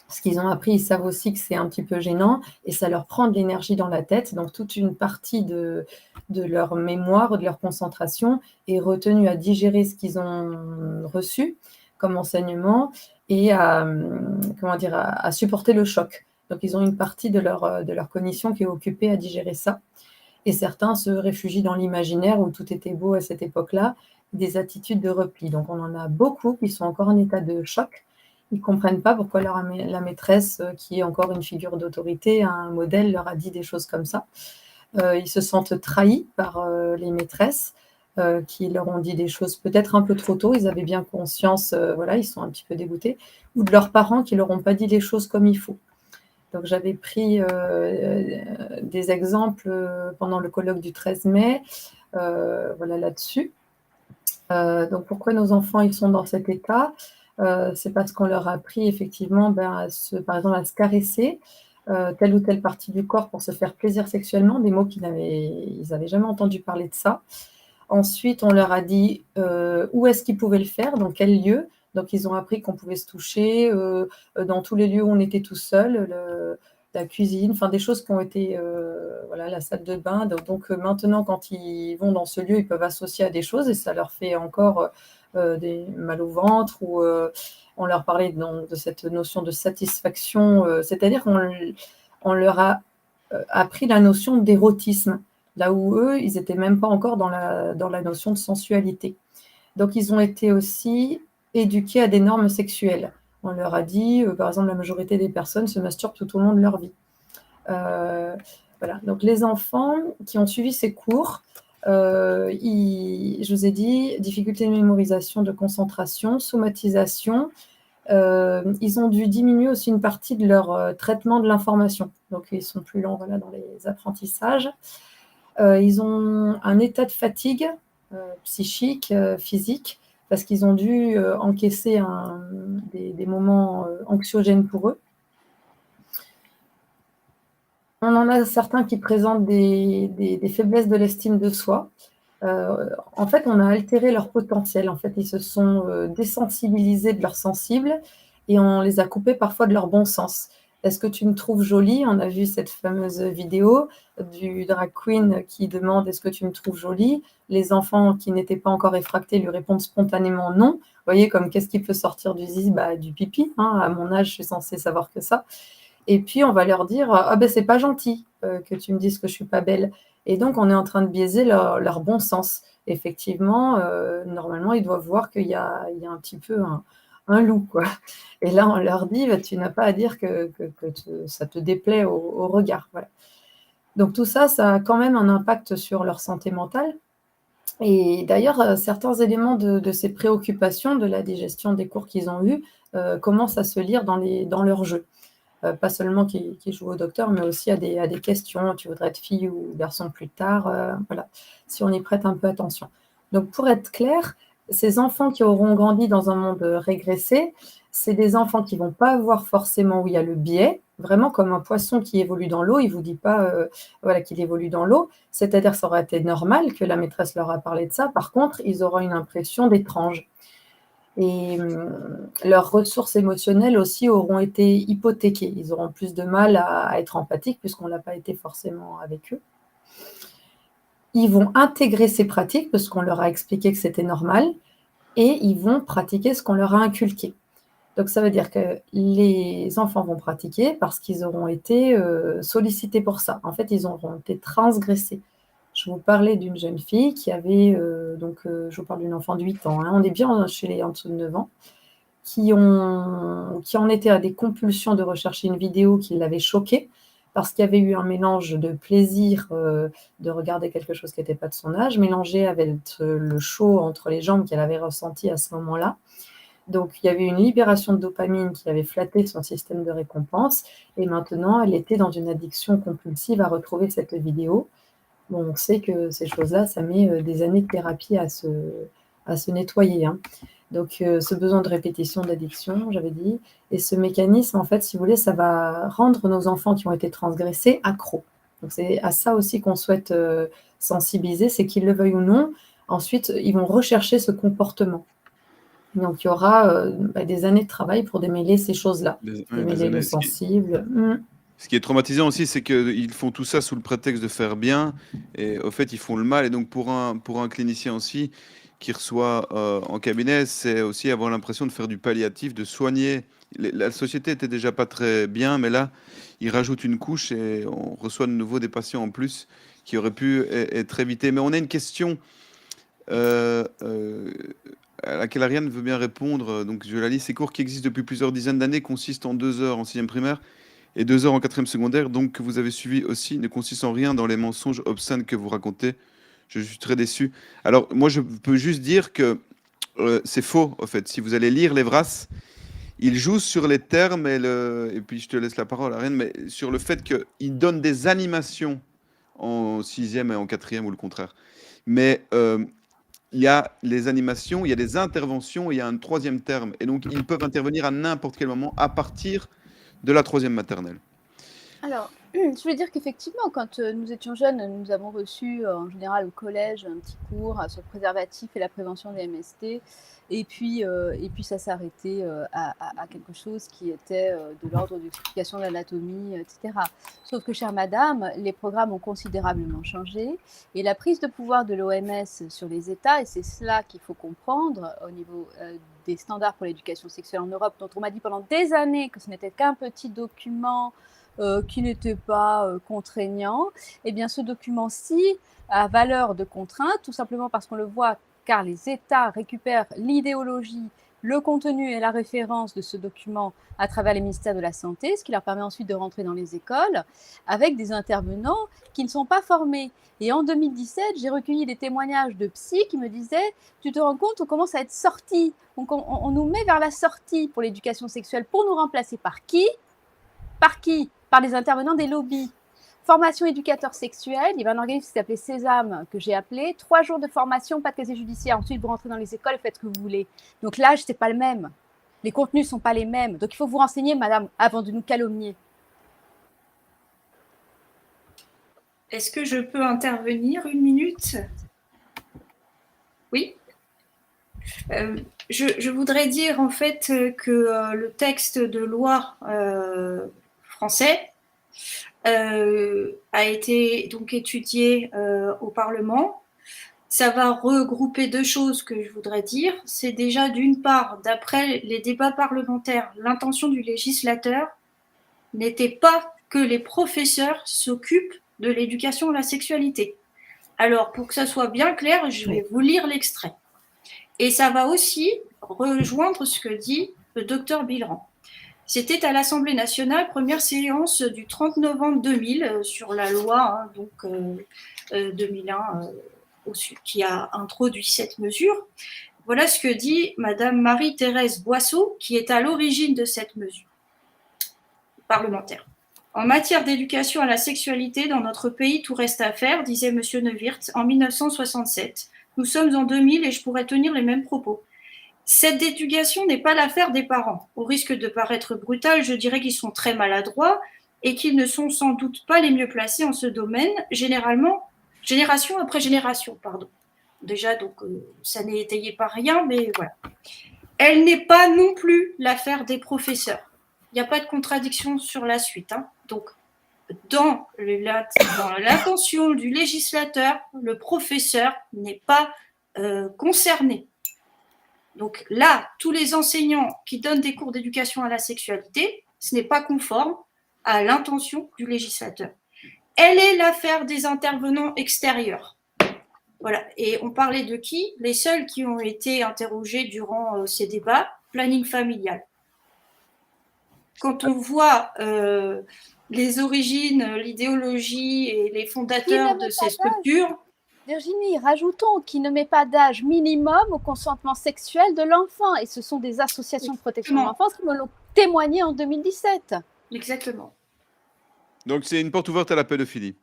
ce qu'ils ont appris, ils savent aussi que c'est un petit peu gênant et ça leur prend de l'énergie dans la tête. Donc toute une partie de leur mémoire, de leur concentration est retenue à digérer ce qu'ils ont reçu comme enseignement et à supporter le choc. Donc ils ont une partie de leur cognition qui est occupée à digérer ça. Et certains se réfugient dans l'imaginaire où tout était beau à cette époque-là, des attitudes de repli. Donc on en a beaucoup qui sont encore en état de choc. Ils ne comprennent pas pourquoi la maîtresse, qui est encore une figure d'autorité, un modèle, leur a dit des choses comme ça. Ils se sentent trahis par les maîtresses qui leur ont dit des choses peut-être un peu trop tôt. Ils avaient bien conscience, voilà, ils sont un petit peu dégoûtés. Ou de leurs parents qui ne leur ont pas dit les choses comme il faut. Donc j'avais pris des exemples pendant le colloque du 13 mai, voilà là-dessus. Donc pourquoi nos enfants ils sont dans cet état? C'est parce qu'on leur a appris effectivement par exemple à se caresser telle ou telle partie du corps pour se faire plaisir sexuellement, des mots ils n'avaient jamais entendu parler de ça. Ensuite, on leur a dit où est-ce qu'ils pouvaient le faire, dans quel lieu. Donc, ils ont appris qu'on pouvait se toucher dans tous les lieux où on était tout seul, la cuisine, enfin des choses qui ont été, voilà, la salle de bain. Donc, maintenant, quand ils vont dans ce lieu, ils peuvent associer à des choses et ça leur fait encore des mal au ventre ou on leur parlait de cette notion de satisfaction, c'est-à-dire qu'on leur a appris la notion d'érotisme. Là où eux, ils n'étaient même pas encore dans la notion de sensualité. Donc, ils ont été aussi éduqués à des normes sexuelles. On leur a dit, par exemple, la majorité des personnes se masturbent tout au long de leur vie. Voilà. Donc, les enfants qui ont suivi ces cours, je vous ai dit, difficulté de mémorisation, de concentration, somatisation, ils ont dû diminuer aussi une partie de leur traitement de l'information. Donc, ils sont plus lents, voilà, dans les apprentissages. Ils ont un état de fatigue psychique, physique, parce qu'ils ont dû encaisser des moments anxiogènes pour eux. On en a certains qui présentent des faiblesses de l'estime de soi. En fait, on a altéré leur potentiel. En fait, ils se sont désensibilisés de leurs sensibles et on les a coupés parfois de leur bon sens. Est-ce que tu me trouves jolie? On a vu cette fameuse vidéo du drag queen qui demande est-ce que tu me trouves jolie? Les enfants qui n'étaient pas encore effractés lui répondent spontanément non. Vous voyez, comme qu'est-ce qui peut sortir du zizi? Du pipi. Hein. À mon âge, je suis censée savoir que ça. Et puis, on va leur dire ah ben, c'est pas gentil que tu me dises que je suis pas belle. Et donc, on est en train de biaiser leur bon sens. Effectivement, normalement, ils doivent voir qu'il y a un petit peu un loup, quoi. Et là, on leur dit, tu n'as pas à dire que ça te déplaît au regard. Voilà. Donc, tout ça, ça a quand même un impact sur leur santé mentale. Et d'ailleurs, certains éléments de ces préoccupations, de la digestion des cours qu'ils ont eus, commencent à se lire dans leur jeu. Pas seulement qui jouent au docteur, mais aussi à des questions. Tu voudrais être fille ou garçon plus tard, voilà, si on y prête un peu attention. Donc, pour être clair, ces enfants qui auront grandi dans un monde régressé, c'est des enfants qui ne vont pas voir forcément où il y a le biais, vraiment comme un poisson qui évolue dans l'eau, il ne vous dit pas voilà, qu'il évolue dans l'eau, c'est-à-dire que ça aurait été normal que la maîtresse leur a parlé de ça, par contre, ils auront une impression d'étrange. Et leurs ressources émotionnelles aussi auront été hypothéquées. Ils auront plus de mal à être empathiques puisqu'on n'a pas été forcément avec eux. Ils vont intégrer ces pratiques parce qu'on leur a expliqué que c'était normal et ils vont pratiquer ce qu'on leur a inculqué. Donc ça veut dire que les enfants vont pratiquer parce qu'ils auront été sollicités pour ça. En fait, ils auront été transgressés. Je vous parlais d'une jeune fille qui avait, je vous parle d'une enfant de 8 ans, hein, on est bien chez les en dessous de 9 ans, qui en étaient à des compulsions de rechercher une vidéo qui l'avait choquée, parce qu'il y avait eu un mélange de plaisir de regarder quelque chose qui n'était pas de son âge, mélangé avec le chaud entre les jambes qu'elle avait ressenti à ce moment-là. Donc, il y avait une libération de dopamine qui avait flatté son système de récompense, et maintenant, elle était dans une addiction compulsive à retrouver cette vidéo. Bon, on sait que ces choses-là, ça met des années de thérapie à se nettoyer. Hein. Donc, ce besoin de répétition, d'addiction, j'avais dit, et ce mécanisme, en fait, si vous voulez, ça va rendre nos enfants qui ont été transgressés accros. Donc c'est à ça aussi qu'on souhaite sensibiliser, c'est qu'ils le veuillent ou non. Ensuite, ils vont rechercher ce comportement. Donc il y aura des années de travail pour démêler ces choses-là, démêler le sensible. Ce qui est traumatisant aussi, c'est qu'ils font tout ça sous le prétexte de faire bien, et au fait, ils font le mal. Et donc, pour un clinicien aussi, qui reçoit en cabinet, c'est aussi avoir l'impression de faire du palliatif, de soigner. La société était déjà pas très bien, mais là, il rajoute une couche et on reçoit de nouveau des patients en plus qui auraient pu être évités. Mais on a une question à laquelle Ariane veut bien répondre. Donc, je la lis. Ces cours qui existent depuis plusieurs dizaines d'années consistent en 2 heures en 6e primaire et 2 heures en 4e secondaire, donc que vous avez suivi aussi, ne consiste en rien dans les mensonges obscènes que vous racontez. Je suis très déçu. Alors, moi, je peux juste dire que c'est faux, en fait. Si vous allez lire Lévras, il joue sur les termes et puis je te laisse la parole, Ariane, mais sur le fait qu'il donne des animations en 6e et en 4e ou le contraire. Mais il y a les animations, il y a des interventions, et il y a un 3e terme. Et donc, ils peuvent intervenir à n'importe quel moment à partir de la 3e maternelle. Alors, je voulais dire qu'effectivement, quand nous étions jeunes, nous avons reçu en général au collège un petit cours sur le préservatif et la prévention des MST. Et puis ça s'arrêtait à quelque chose qui était de l'ordre de l'explication de l'anatomie, etc. Sauf que, chère madame, les programmes ont considérablement changé. Et la prise de pouvoir de l'OMS sur les États, et c'est cela qu'il faut comprendre au niveau des standards pour l'éducation sexuelle en Europe, dont on m'a dit pendant des années que ce n'était qu'un petit document qui n'était pas contraignant, eh bien ce document-ci a valeur de contrainte, tout simplement parce qu'on le voit, car les États récupèrent l'idéologie, le contenu et la référence de ce document à travers les ministères de la Santé, ce qui leur permet ensuite de rentrer dans les écoles avec des intervenants qui ne sont pas formés. Et en 2017, j'ai recueilli des témoignages de psy qui me disaient « Tu te rends compte, on commence à être sortis, on nous met vers la sortie pour l'éducation sexuelle pour nous remplacer par qui ? Par qui ? Par les intervenants des lobbies. Formation éducateur sexuel, il y avait un organisme qui s'appelait Sésame que j'ai appelé. 3 jours de formation, pas de casier judiciaire. Ensuite, vous rentrez dans les écoles et faites ce que vous voulez. Donc l'âge, c'est pas le même. Les contenus sont pas les mêmes. Donc il faut vous renseigner, madame, avant de nous calomnier. Est-ce que je peux intervenir 1 minute ? Oui. Je voudrais dire en fait que le texte de loi français a été donc étudié au Parlement. Ça va regrouper 2 choses que je voudrais dire. C'est déjà d'une part, d'après les débats parlementaires, l'intention du législateur n'était pas que les professeurs s'occupent de l'éducation à la sexualité. Alors, pour que ça soit bien clair, je vais vous lire l'extrait. Et ça va aussi rejoindre ce que dit le docteur Bilran. C'était à l'Assemblée nationale, première séance du 30 novembre 2000 sur la loi 2001 qui a introduit cette mesure. Voilà ce que dit Madame Marie-Thérèse Boisseau, qui est à l'origine de cette mesure parlementaire. En matière d'éducation à la sexualité, dans notre pays, tout reste à faire, disait Monsieur Neuwirth en 1967. Nous sommes en 2000 et je pourrais tenir les mêmes propos. Cette éducation n'est pas l'affaire des parents. Au risque de paraître brutal, je dirais qu'ils sont très maladroits et qu'ils ne sont sans doute pas les mieux placés en ce domaine, génération après génération, pardon. Déjà, donc, ça n'est étayé par rien, mais voilà. Elle n'est pas non plus l'affaire des professeurs. Il n'y a pas de contradiction sur la suite. Donc, dans l'intention du législateur, le professeur n'est pas concerné. Donc là, tous les enseignants qui donnent des cours d'éducation à la sexualité, ce n'est pas conforme à l'intention du législateur. Elle est l'affaire des intervenants extérieurs. Voilà. Et on parlait de qui ? Les seuls qui ont été interrogés durant ces débats, planning familial. Quand on voit les origines, l'idéologie et les fondateurs de ces structures, Virginie, rajoutons qu'il ne met pas d'âge minimum au consentement sexuel de l'enfant. Et ce sont des associations de protection de l'enfance qui me l'ont témoigné en 2017. Exactement. Donc, c'est une porte ouverte à la pédophilie.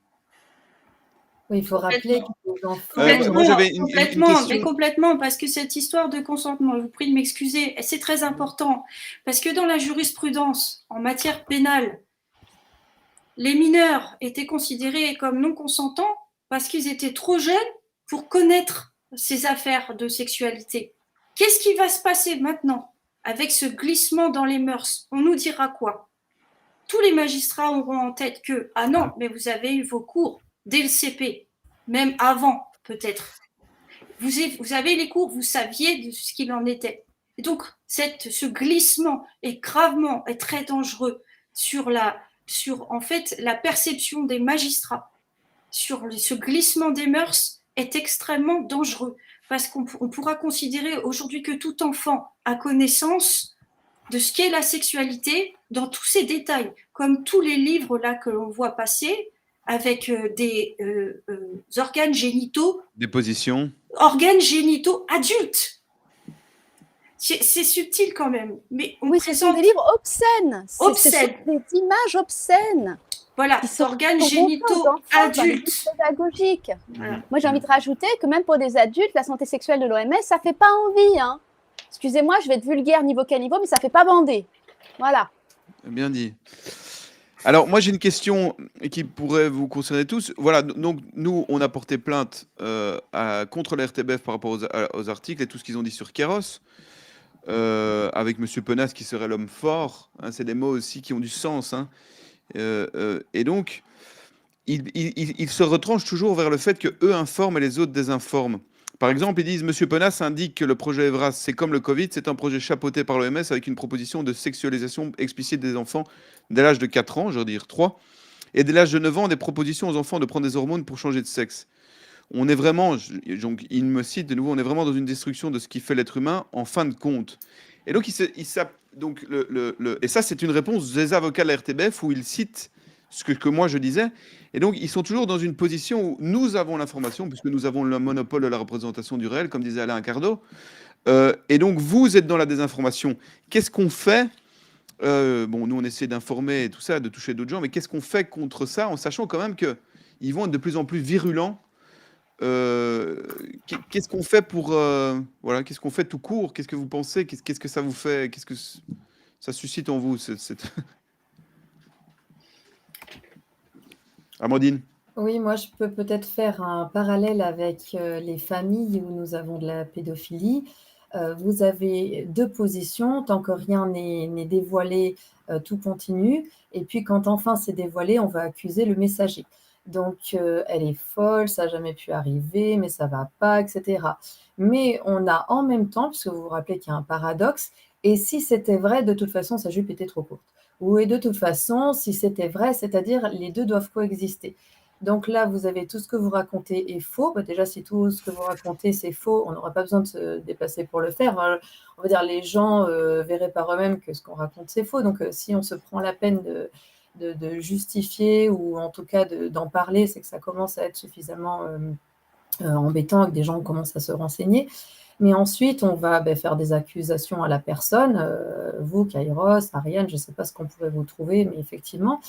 Oui, il faut rappeler que les enfants... moi, j'avais une question. Mais complètement, parce que cette histoire de consentement, je vous prie de m'excuser, c'est très important. Parce que dans la jurisprudence, en matière pénale, les mineurs étaient considérés comme non consentants parce qu'ils étaient trop jeunes pour connaître ces affaires de sexualité. Qu'est-ce qui va se passer maintenant avec ce glissement dans les mœurs? On nous dira quoi? Tous les magistrats auront en tête que, ah non, mais vous avez eu vos cours dès le CP, même avant peut-être. Vous avez les cours, vous saviez de ce qu'il en était. Et donc, ce glissement est très dangereux sur en fait, la perception des magistrats, sur ce glissement des mœurs est extrêmement dangereux parce qu'on pourra considérer aujourd'hui que tout enfant a connaissance de ce qu'est la sexualité dans tous ses détails, comme tous les livres là que l'on voit passer avec des organes génitaux adultes. C'est subtil quand même, mais on ce sont des livres obscènes. Obscènes. Des images obscènes. Voilà, organes génitaux adultes. Pédagogiques. Voilà. Moi, j'ai envie de rajouter que même pour des adultes, la santé sexuelle de l'OMS, ça ne fait pas envie. Hein. Excusez-moi, je vais être vulgaire niveau caniveau, mais ça ne fait pas bander. Voilà. Bien dit. Alors, moi, j'ai une question qui pourrait vous concerner tous. Voilà, donc, nous, on a porté plainte contre la RTBF par rapport aux articles et tout ce qu'ils ont dit sur Kéros, avec M. Penas qui serait l'homme fort. Hein, c'est des mots aussi qui ont du sens. Hein. Et donc, ils se retranchent toujours vers le fait qu'eux informent et les autres désinforment. Par exemple, ils disent « Monsieur Penas indique que le projet Evras, c'est comme le Covid, c'est un projet chapeauté par l'OMS avec une proposition de sexualisation explicite des enfants dès l'âge de 4 ans, je veux dire 3, et dès l'âge de 9 ans, des propositions aux enfants de prendre des hormones pour changer de sexe. On est vraiment, donc il me cite de nouveau, on est vraiment dans une destruction de ce qui fait l'être humain en fin de compte. » Et donc, et ça, c'est une réponse des avocats de la RTBF où ils citent ce que moi je disais. Et donc, ils sont toujours dans une position où nous avons l'information, puisque nous avons le monopole de la représentation du réel, comme disait Alain Cardo. Et donc, vous êtes dans la désinformation. Qu'est-ce qu'on fait? Bon, nous, on essaie d'informer et tout ça, de toucher d'autres gens, mais qu'est-ce qu'on fait contre ça, en sachant quand même qu'ils vont être de plus en plus virulents? Qu'est-ce qu'on fait pour... voilà, qu'est-ce qu'on fait tout court? Qu'est-ce que vous pensez? Qu'est-ce que ça vous fait? Qu'est-ce que ça suscite en vous Amandine? Oui, moi, je peux peut-être faire un parallèle avec les familles où nous avons de la pédophilie. Vous avez deux positions. Tant que rien n'est dévoilé, tout continue. Et puis, quand enfin c'est dévoilé, on va accuser le messager. Donc, elle est folle, ça n'a jamais pu arriver, mais ça ne va pas, etc. Mais on a en même temps, puisque vous vous rappelez qu'il y a un paradoxe, et si c'était vrai, de toute façon, sa jupe était trop courte. Ou et de toute façon, si c'était vrai, c'est-à-dire les deux doivent coexister. Donc là, vous avez tout ce que vous racontez est faux. Bah déjà, si tout ce que vous racontez, c'est faux, on n'aura pas besoin de se dépasser pour le faire. On va dire les gens verraient par eux-mêmes que ce qu'on raconte, c'est faux. Donc, si on se prend la peine de justifier ou en tout cas d'en parler, c'est que ça commence à être suffisamment embêtant et que des gens commencent à se renseigner. Mais ensuite, on va faire des accusations à la personne, vous, Kairos, Ariane, je ne sais pas ce qu'on pourrait vous trouver, mais effectivement.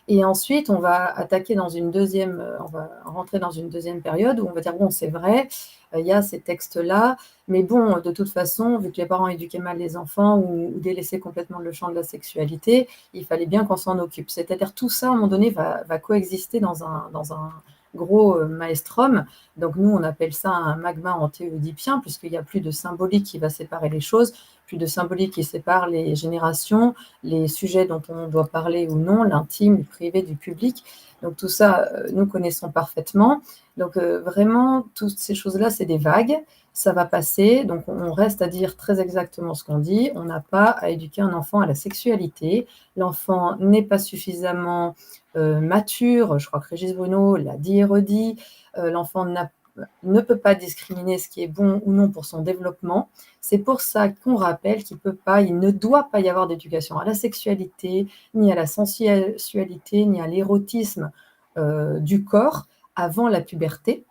Et ensuite, on va attaquer on va rentrer dans une deuxième période où on va dire, bon, c'est vrai, il y a ces textes-là, mais bon, de toute façon, vu que les parents éduquaient mal les enfants ou délaissaient complètement le champ de la sexualité, il fallait bien qu'on s'en occupe. C'est-à-dire tout ça, à un moment donné, va coexister dans un gros maelstrom. Donc nous, on appelle ça un magma antéoïdipien, puisqu'il n'y a plus de symbolique qui va séparer les choses, plus de symbolique qui sépare les générations, les sujets dont on doit parler ou non, l'intime, le privé du public. Donc tout ça, nous connaissons parfaitement. Donc vraiment, toutes ces choses-là, c'est des vagues, ça va passer. Donc on reste à dire très exactement ce qu'on dit. On n'a pas à éduquer un enfant à la sexualité. L'enfant n'est pas suffisamment mature. Je crois que Régis Bruno l'a dit et redit. L'enfant ne peut pas discriminer ce qui est bon ou non pour son développement. C'est pour ça qu'on rappelle il ne doit pas y avoir d'éducation à la sexualité, ni à la sensualité, ni à l'érotisme du corps avant la puberté.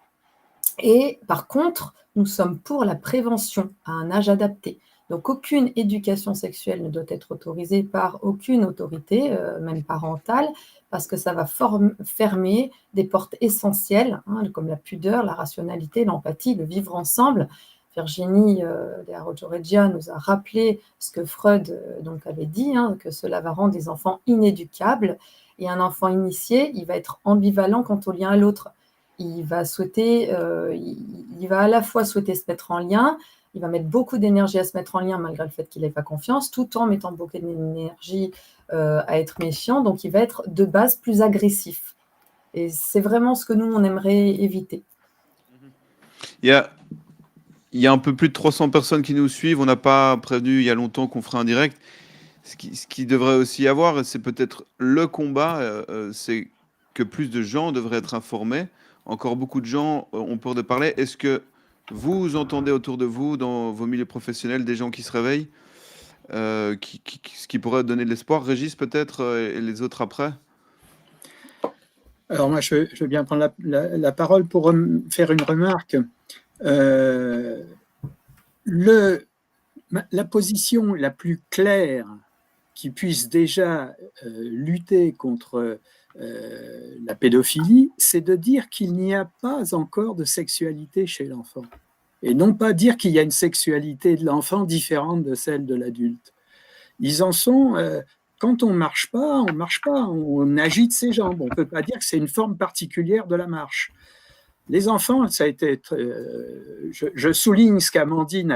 Et par contre, nous sommes pour la prévention à un âge adapté. Donc, aucune éducation sexuelle ne doit être autorisée par aucune autorité, même parentale, parce que ça va fermer des portes essentielles, comme la pudeur, la rationalité, l'empathie, le vivre ensemble. Virginie de Roggio-Reggia nous a rappelé ce que Freud avait dit, que cela va rendre les enfants inéducables. Et un enfant initié, il va être ambivalent quant au lien à l'autre. Il va à la fois souhaiter se mettre en lien, il va mettre beaucoup d'énergie à se mettre en lien malgré le fait qu'il n'ait pas confiance, tout en mettant beaucoup d'énergie à être méfiant. Donc, il va être de base plus agressif. Et c'est vraiment ce que nous, on aimerait éviter. Il y a un peu plus de 300 personnes qui nous suivent. On n'a pas prévenu il y a longtemps qu'on ferait un direct. Ce qui devrait aussi y avoir, et c'est peut-être le combat, c'est que plus de gens devraient être informés. Encore beaucoup de gens ont peur de parler. Est-ce que vous entendez autour de vous, dans vos milieux professionnels, des gens qui se réveillent, ce qui pourrait donner de l'espoir? Régis peut-être, et les autres après? Alors moi, je veux bien prendre la parole pour faire une remarque. La position la plus claire qui puisse déjà lutter contre la pédophilie, c'est de dire qu'il n'y a pas encore de sexualité chez l'enfant. Et non pas dire qu'il y a une sexualité de l'enfant différente de celle de l'adulte. Ils en sont... quand on marche pas, on agite ses jambes. On ne peut pas dire que c'est une forme particulière de la marche. Les enfants, ça a été... je souligne ce qu'Amandine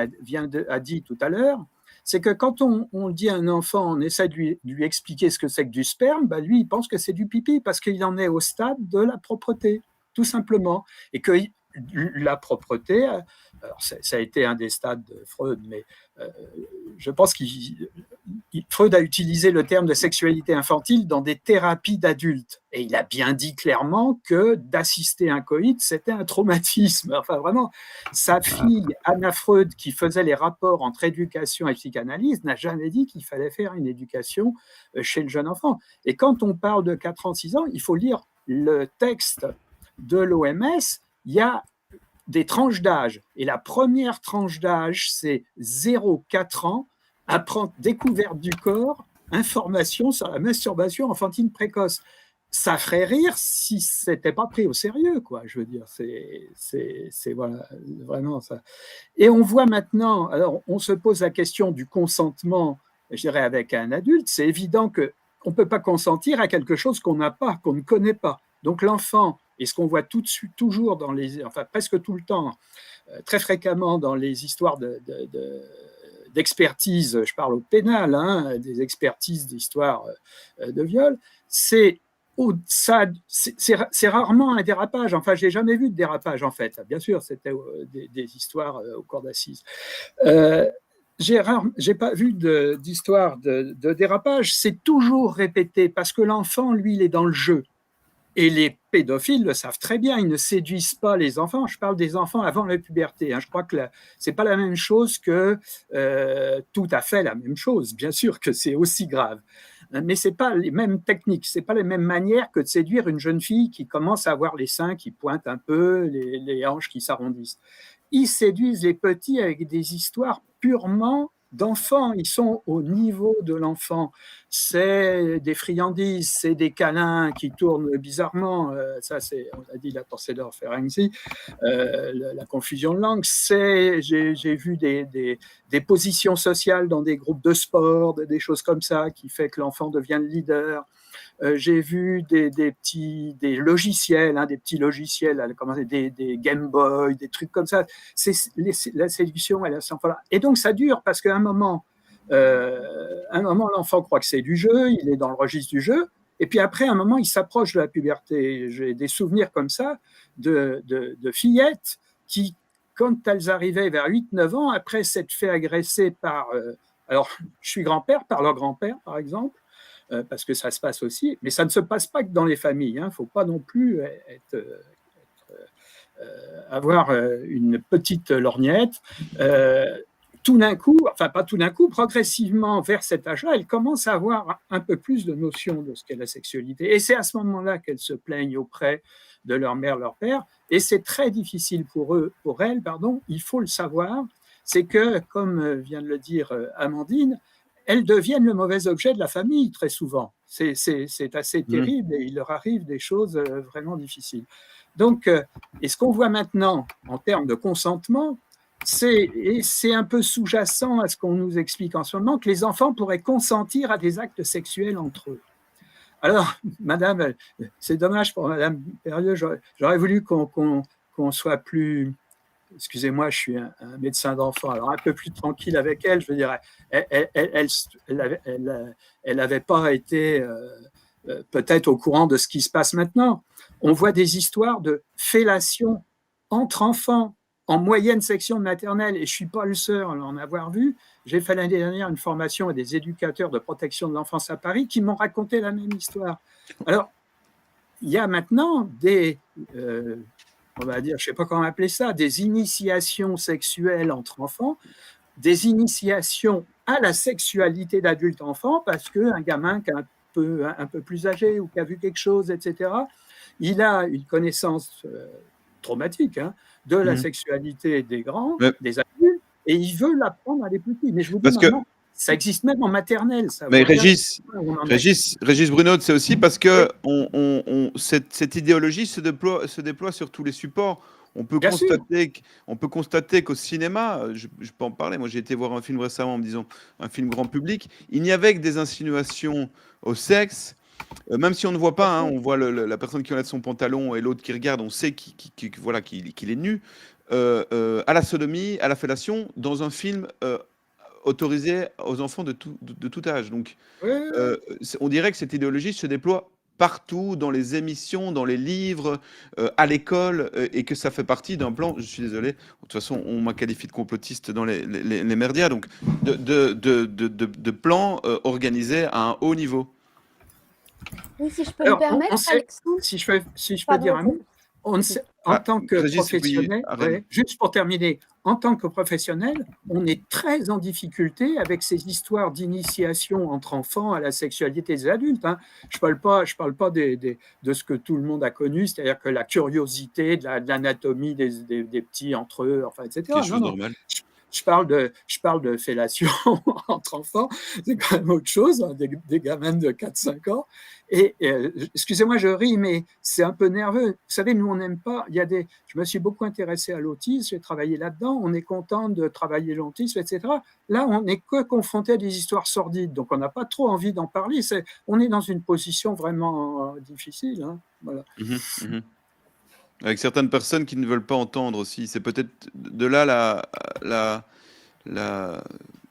a dit tout à l'heure, c'est que quand on dit à un enfant, on essaie de lui expliquer ce que c'est que du sperme, bah lui, il pense que c'est du pipi parce qu'il en est au stade de la propreté, tout simplement. Et que la propreté, alors ça a été un des stades de Freud, mais je pense que Freud a utilisé le terme de sexualité infantile dans des thérapies d'adultes. Et il a bien dit clairement que d'assister à un coït, c'était un traumatisme. Enfin, vraiment, sa fille, Anna Freud, qui faisait les rapports entre éducation et psychanalyse, n'a jamais dit qu'il fallait faire une éducation chez le jeune enfant. Et quand on parle de 4 ans, 6 ans, il faut lire le texte de l'OMS. Il y a des tranches d'âge. Et la première tranche d'âge, c'est 0-4 ans, apprendre découverte du corps, information sur la masturbation enfantine précoce. Ça ferait rire si c'était pas pris au sérieux, quoi. Je veux dire, c'est voilà, vraiment ça. Et on voit maintenant, alors on se pose la question du consentement, je dirais, avec un adulte. C'est évident que on peut pas consentir à quelque chose qu'on n'a pas, qu'on ne connaît pas. Donc l'enfant, et ce qu'on voit tout de suite, toujours dans les, enfin presque tout le temps, très fréquemment dans les histoires d'expertise, je parle au pénal, hein, des expertises d'histoire de viol, c'est rarement un dérapage. Enfin, je n'ai jamais vu de dérapage, en fait. Bien sûr, c'était des histoires au cours d'assises. J'ai pas vu d'histoire de dérapage. C'est toujours répété parce que l'enfant, lui, il est dans le jeu. Et les pédophiles le savent très bien, ils ne séduisent pas les enfants. Je parle des enfants avant la puberté. Hein. Je crois que ce n'est pas la même chose que tout à fait la même chose. Bien sûr que c'est aussi grave. Mais ce n'est pas les mêmes techniques, ce n'est pas les mêmes manières que de séduire une jeune fille qui commence à avoir les seins qui pointent un peu, les hanches qui s'arrondissent. Ils séduisent les petits avec des histoires purement d'enfants, ils sont au niveau de l'enfant. C'est des friandises, c'est des câlins qui tournent bizarrement. Ça, c'est, on a dit la torcédor Ferenczi, la confusion de langue. J'ai vu des positions sociales dans des groupes de sport, des choses comme ça, qui fait que l'enfant devient le leader. J'ai vu des logiciels, hein, des petits logiciels, des Game Boy, des trucs comme ça. C'est la séduction, elle est à cet enfant-là. Et donc ça dure parce qu'à un moment, l'enfant croit que c'est du jeu, il est dans le registre du jeu. Et puis après, à un moment, il s'approche de la puberté. J'ai des souvenirs comme ça de fillettes qui, quand elles arrivaient vers 8-9 ans, après s'être fait agresser par, alors je suis grand-père, par leur grand-père par exemple, parce que ça se passe aussi, mais ça ne se passe pas que dans les familles. Il ne faut pas non plus avoir une petite lorgnette. Tout d'un coup, enfin pas tout d'un coup, progressivement vers cet âge-là, elles commencent à avoir un peu plus de notion de ce qu'est la sexualité. Et c'est à ce moment-là qu'elles se plaignent auprès de leur mère, leur père. Et c'est très difficile pour elles, il faut le savoir, c'est que, comme vient de le dire Amandine, elles deviennent le mauvais objet de la famille très souvent. C'est assez terrible et il leur arrive des choses vraiment difficiles. Donc, et ce qu'on voit maintenant en termes de consentement, c'est un peu sous-jacent à ce qu'on nous explique en ce moment, que les enfants pourraient consentir à des actes sexuels entre eux. Alors, madame, c'est dommage pour madame Perrieux, j'aurais voulu qu'on soit plus, excusez-moi, je suis un médecin d'enfant, alors un peu plus tranquille avec elle, je veux dire, elle n'avait pas été peut-être au courant de ce qui se passe maintenant. On voit des histoires de fellation entre enfants en moyenne section de maternelle, et je ne suis pas le seul à en avoir vu. J'ai fait l'année dernière une formation à des éducateurs de protection de l'enfance à Paris qui m'ont raconté la même histoire. Alors, il y a maintenant des, on va dire, je ne sais pas comment appeler ça, des initiations sexuelles entre enfants, des initiations à la sexualité d'adulte-enfant, parce qu'un gamin qui est un peu plus âgé ou qui a vu quelque chose, etc., il a une connaissance traumatique de la sexualité des grands, des adultes, et il veut l'apprendre à des petits. Mais je vous dis maintenant, ça existe même en maternelle. Ça. Mais Régis Bruno, c'est aussi parce que cette idéologie se déploie sur tous les supports. On peut constater qu'au cinéma, je peux en parler, moi j'ai été voir un film récemment en me disant un film grand public, il n'y avait que des insinuations au sexe, même si on ne voit pas, on voit la personne qui enlève son pantalon et l'autre qui regarde, on sait qu'il est nu, à la sodomie, à la fellation, dans un film autorisé aux enfants de tout âge. Donc, on dirait que cette idéologie se déploie partout, dans les émissions, dans les livres, à l'école, et que ça fait partie d'un plan, je suis désolé, de toute façon, on m'a qualifié de complotiste dans les médias, donc de plans organisés à un haut niveau. Oui, si je peux me permettre, Alexandre. Si je peux dire un mot, en tant que professionnel, juste pour terminer, en tant que professionnel, on est très en difficulté avec ces histoires d'initiation entre enfants à la sexualité des adultes. Je parle pas de ce que tout le monde a connu, c'est-à-dire que la curiosité de l'anatomie des petits entre eux, enfin, etc. Quelque chose de normal. Je parle de fellation entre enfants, c'est quand même autre chose, des gamins de 4-5 ans. Et excusez-moi, je ris, mais c'est un peu nerveux. Vous savez, nous, on n'aime pas. Je me suis beaucoup intéressé à l'autisme, j'ai travaillé là-dedans. On est content de travailler l'autisme, etc. Là, on n'est que confronté à des histoires sordides, donc on n'a pas trop envie d'en parler. On est dans une position vraiment difficile. Voilà. Avec certaines personnes qui ne veulent pas entendre aussi. C'est peut-être de là la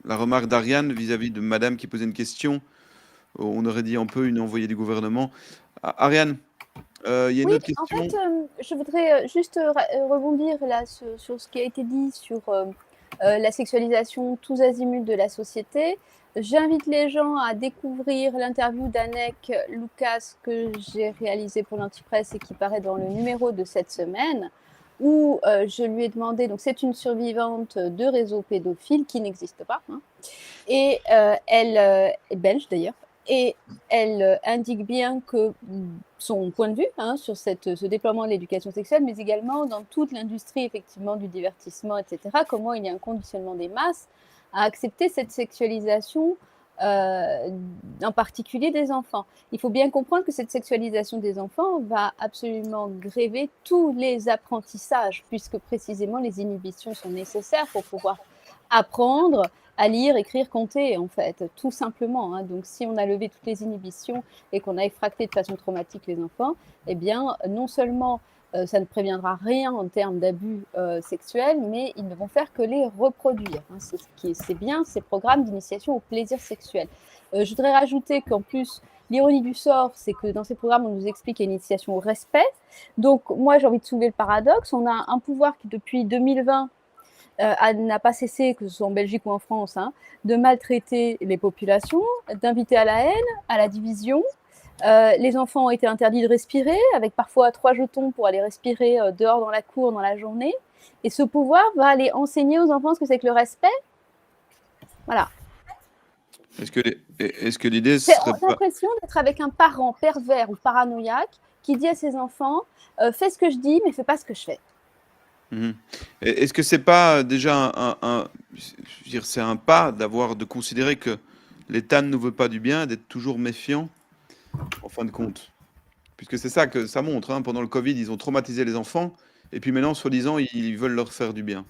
remarque d'Ariane vis-à-vis de madame qui posait une question. On aurait dit un peu une envoyée du gouvernement. Ariane, il y a une autre question. En fait, je voudrais juste rebondir là sur ce qui a été dit sur la sexualisation tous azimuts de la société. J'invite les gens à découvrir l'interview d'Anneke Lucas que j'ai réalisée pour l'Antipresse et qui paraît dans le numéro de cette semaine, où je lui ai demandé, donc c'est une survivante de réseaux pédophiles qui n'existe pas, et elle est belge d'ailleurs, et elle indique bien que son point de vue sur ce déploiement de l'éducation sexuelle, mais également dans toute l'industrie effectivement du divertissement, etc., comment il y a un conditionnement des masses à accepter cette sexualisation, en particulier des enfants. Il faut bien comprendre que cette sexualisation des enfants va absolument gréver tous les apprentissages, puisque précisément les inhibitions sont nécessaires pour pouvoir apprendre à lire, écrire, compter, en fait, tout simplement. Donc, si on a levé toutes les inhibitions et qu'on a effracté de façon traumatique les enfants, eh bien, non seulement ça ne préviendra rien en termes d'abus sexuels, mais ils ne vont faire que les reproduire. C'est bien ces programmes d'initiation au plaisir sexuel. Je voudrais rajouter qu'en plus, l'ironie du sort, c'est que dans ces programmes, on nous explique l'initiation au respect. Donc, moi, j'ai envie de soulever le paradoxe. On a un pouvoir qui, depuis 2020, n'a pas cessé, que ce soit en Belgique ou en France, de maltraiter les populations, d'inviter à la haine, à la division. Les enfants ont été interdits de respirer, avec parfois 3 jetons pour aller respirer dehors dans la cour dans la journée. Et ce pouvoir va aller enseigner aux enfants ce que c'est que le respect. Voilà. Est-ce que l'idée serait pas... J'ai l'impression d'être avec un parent pervers ou paranoïaque qui dit à ses enfants fais ce que je dis, mais fais pas ce que je fais. Est-ce que c'est pas déjà c'est un pas de considérer que l'État ne nous veut pas du bien, d'être toujours méfiant en fin de compte, puisque c'est ça que ça montre. Pendant le Covid, ils ont traumatisé les enfants, et puis maintenant, soi-disant, ils veulent leur faire du bien.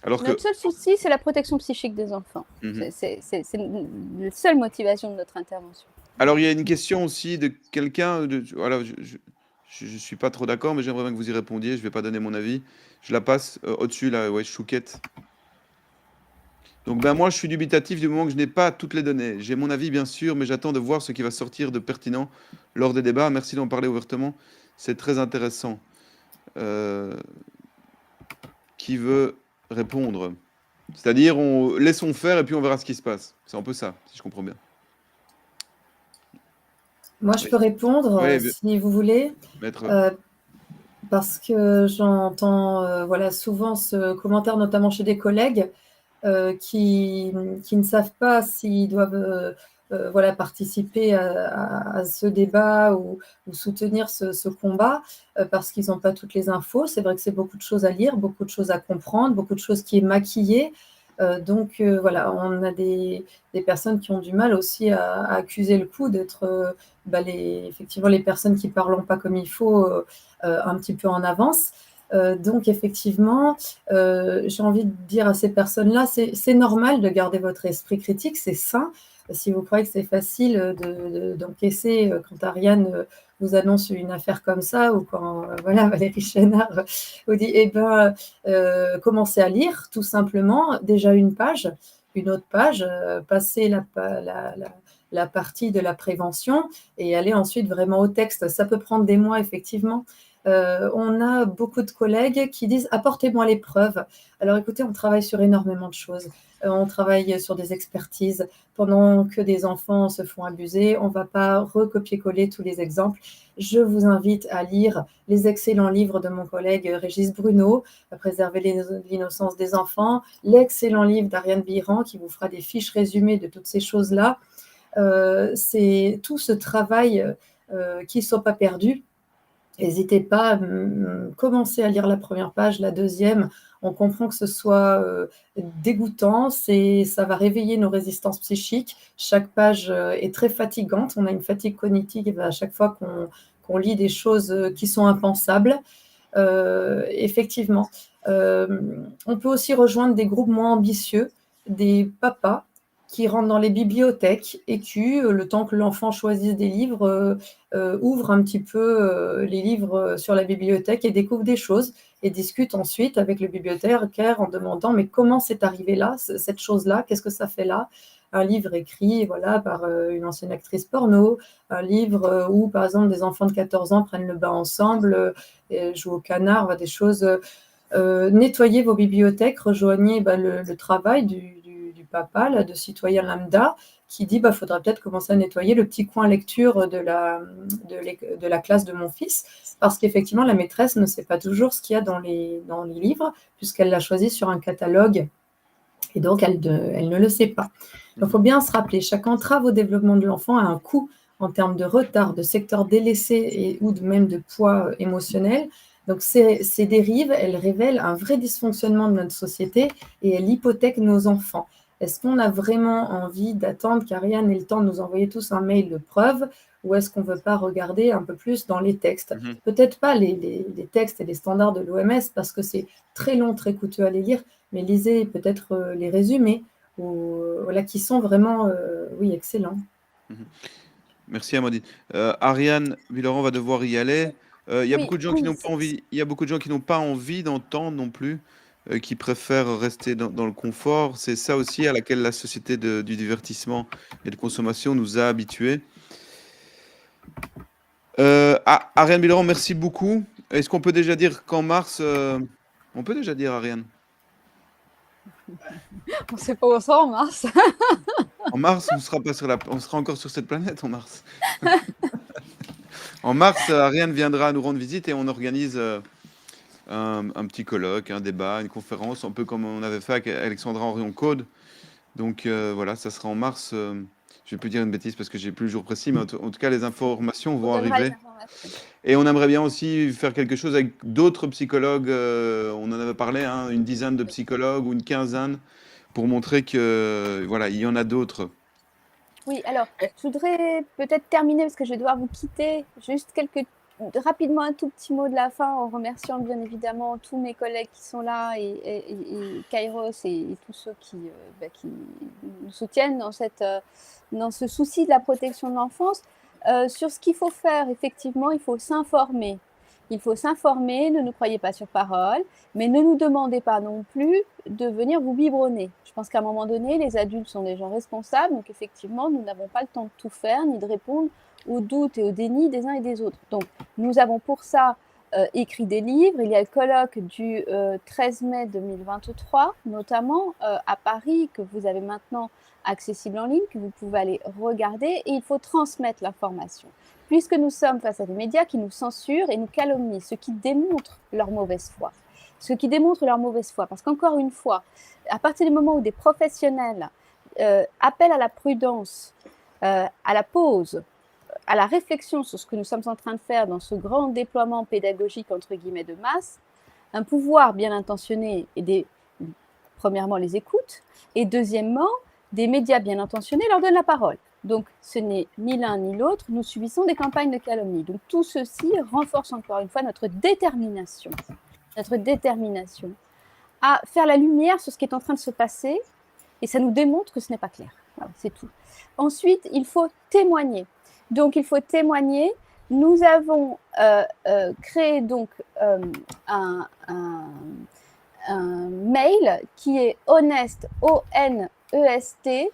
Alors notre seul souci, c'est la protection psychique des enfants. C'est la seule motivation de notre intervention. Alors, il y a une question aussi de quelqu'un. Voilà, je suis pas trop d'accord, mais j'aimerais bien que vous y répondiez. Je vais pas donner mon avis. Je la passe au-dessus, là, ouais, Chouquette. Donc, ben, moi, je suis dubitatif du moment que je n'ai pas toutes les données. J'ai mon avis, bien sûr, mais j'attends de voir ce qui va sortir de pertinent lors des débats. Merci d'en parler ouvertement. C'est très intéressant. Euh, qui veut répondre? C'est-à-dire, laissons faire et puis on verra ce qui se passe. C'est un peu ça, si je comprends bien. Moi, je Oui, peux répondre oui, si vous voulez, maître. parce que j'entends voilà, souvent ce commentaire, notamment chez des collègues qui ne savent pas s'ils doivent voilà, participer à ce débat ou soutenir ce combat parce qu'ils n'ont pas toutes les infos. C'est vrai que c'est beaucoup de choses à lire, beaucoup de choses à comprendre, beaucoup de choses qui est maquillée. Donc voilà, on a des personnes qui ont du mal aussi à accuser le coup d'être effectivement les personnes qui ne parlent pas comme il faut un petit peu en avance. Donc effectivement, j'ai envie de dire à ces personnes-là, c'est normal de garder votre esprit critique, c'est sain. Si vous croyez que c'est facile d'encaisser quand Ariane vous annonce une affaire comme ça, ou quand voilà, Valérie Chénard vous dit, commencez à lire tout simplement, déjà une page, une autre page, passer la partie de la prévention et aller ensuite vraiment au texte. Ça peut prendre des mois, effectivement. On a beaucoup de collègues qui disent apportez-moi les preuves. Alors écoutez, on travaille sur énormément de choses. On travaille sur des expertises. Pendant que des enfants se font abuser, on ne va pas recopier-coller tous les exemples. Je vous invite à lire les excellents livres de mon collègue Régis Bruno, Préserver l'innocence des enfants, l'excellent livre d'Ariane Biran qui vous fera des fiches résumées de toutes ces choses-là. C'est tout ce travail qui ne sont pas perdus. N'hésitez pas à commencer à lire la première page, la deuxième. On comprend que ce soit dégoûtant, ça va réveiller nos résistances psychiques. Chaque page est très fatigante. On a une fatigue cognitive à chaque fois qu'on lit des choses qui sont impensables. Effectivement. On peut aussi rejoindre des groupes moins ambitieux, des papas qui rentrent dans les bibliothèques et qui, le temps que l'enfant choisisse des livres, ouvrent un petit peu les livres sur la bibliothèque et découvrent des choses et discutent ensuite avec le bibliothécaire en demandant mais comment c'est arrivé là, cette chose-là, qu'est-ce que ça fait là? Un livre écrit voilà, par une ancienne actrice porno, un livre où, par exemple, des enfants de 14 ans prennent le bain ensemble, jouent au canard, des choses. Nettoyez vos bibliothèques, rejoignez le travail du papa, là, de citoyen lambda, qui dit faudra peut-être commencer à nettoyer le petit coin lecture de la classe de mon fils, parce qu'effectivement, la maîtresse ne sait pas toujours ce qu'il y a dans les livres, puisqu'elle l'a choisi sur un catalogue, et donc elle ne le sait pas. Donc, il faut bien se rappeler, chaque entrave au développement de l'enfant a un coût en termes de retard, de secteur délaissé ou même de poids émotionnel. Donc, ces dérives, elles révèlent un vrai dysfonctionnement de notre société et elles hypothèquent nos enfants. Est-ce qu'on a vraiment envie d'attendre qu'Ariane ait le temps de nous envoyer tous un mail de preuve ou est-ce qu'on ne veut pas regarder un peu plus dans les textes? Peut-être pas les textes et les standards de l'OMS parce que c'est très long, très coûteux à les lire, mais lisez peut-être les résumés voilà, qui sont vraiment oui, excellents. Merci Amandine. Ariane Villeron va devoir y aller. Il y a beaucoup de gens qui n'ont pas envie. Il y a beaucoup de gens qui n'ont pas envie d'entendre non plus, qui préfèrent rester dans le confort. C'est ça aussi à laquelle la société du divertissement et de consommation nous a habitués. Ariane Villeron, merci beaucoup. Est-ce qu'on peut déjà dire qu'en mars, on peut déjà dire Ariane? On ne sait pas où on sera en mars. En mars, on sera encore sur cette planète en mars. En mars, Ariane viendra nous rendre visite et on organise un petit colloque, un débat, une conférence, un peu comme on avait fait avec Alexandra Henrion-Code. Donc voilà, ça sera en mars. Je vais plus dire une bêtise parce que j'ai plus le jour précis, mais en tout cas, les informations vont arriver. Et on aimerait bien aussi faire quelque chose avec d'autres psychologues. On en avait parlé, hein, une dizaine de psychologues ou une quinzaine, pour montrer que voilà, il y en a d'autres. Oui, alors, je voudrais peut-être terminer, parce que je vais devoir vous quitter, juste quelques rapidement un tout petit mot de la fin en remerciant bien évidemment tous mes collègues qui sont là et Kairos et tous ceux qui nous soutiennent dans ce souci de la protection de l'enfance. Sur ce qu'il faut faire, effectivement, il faut s'informer. Il faut s'informer, ne nous croyez pas sur parole, mais ne nous demandez pas non plus de venir vous biberonner. Je pense qu'à un moment donné, les adultes sont des gens responsables, donc effectivement, nous n'avons pas le temps de tout faire, ni de répondre aux doutes et aux dénis des uns et des autres. Donc, nous avons pour ça écrit des livres. Il y a le colloque du 13 mai 2023, notamment à Paris, que vous avez maintenant accessible en ligne, que vous pouvez aller regarder, et il faut transmettre l'information. Puisque nous sommes face à des médias qui nous censurent et nous calomnient, ce qui démontre leur mauvaise foi. Ce qui démontre leur mauvaise foi. Parce qu'encore une fois, à partir du moment où des professionnels appellent à la prudence, à la pause, à la réflexion sur ce que nous sommes en train de faire dans ce grand déploiement pédagogique entre guillemets de masse, un pouvoir bien intentionné premièrement les écoute, et deuxièmement, des médias bien intentionnés leur donnent la parole. Donc, ce n'est ni l'un ni l'autre, nous subissons des campagnes de calomnie. Donc, tout ceci renforce encore une fois notre détermination à faire la lumière sur ce qui est en train de se passer, et ça nous démontre que ce n'est pas clair. Voilà, c'est tout. Ensuite, il faut témoigner. Donc, il faut témoigner. Nous avons créé donc un mail qui est honest, O-N-E-S-T,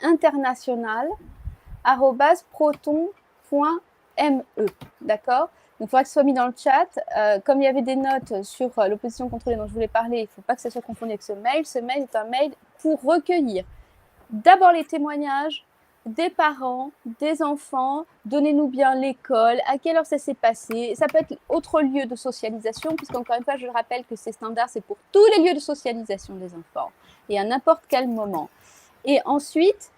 _international, @proton.me. D'accord? Donc, il faudra que ce soit mis dans le chat. Comme il y avait des notes sur l'opposition contrôlée dont je voulais parler, il ne faut pas que ça soit confondu avec ce mail. Ce mail est un mail pour recueillir d'abord les témoignages des parents, des enfants, donnez-nous bien l'école, à quelle heure ça s'est passé. Ça peut être autre lieu de socialisation, puisqu'encore une fois, je le rappelle que ces standards, c'est pour tous les lieux de socialisation des enfants, et à n'importe quel moment. Et ensuite,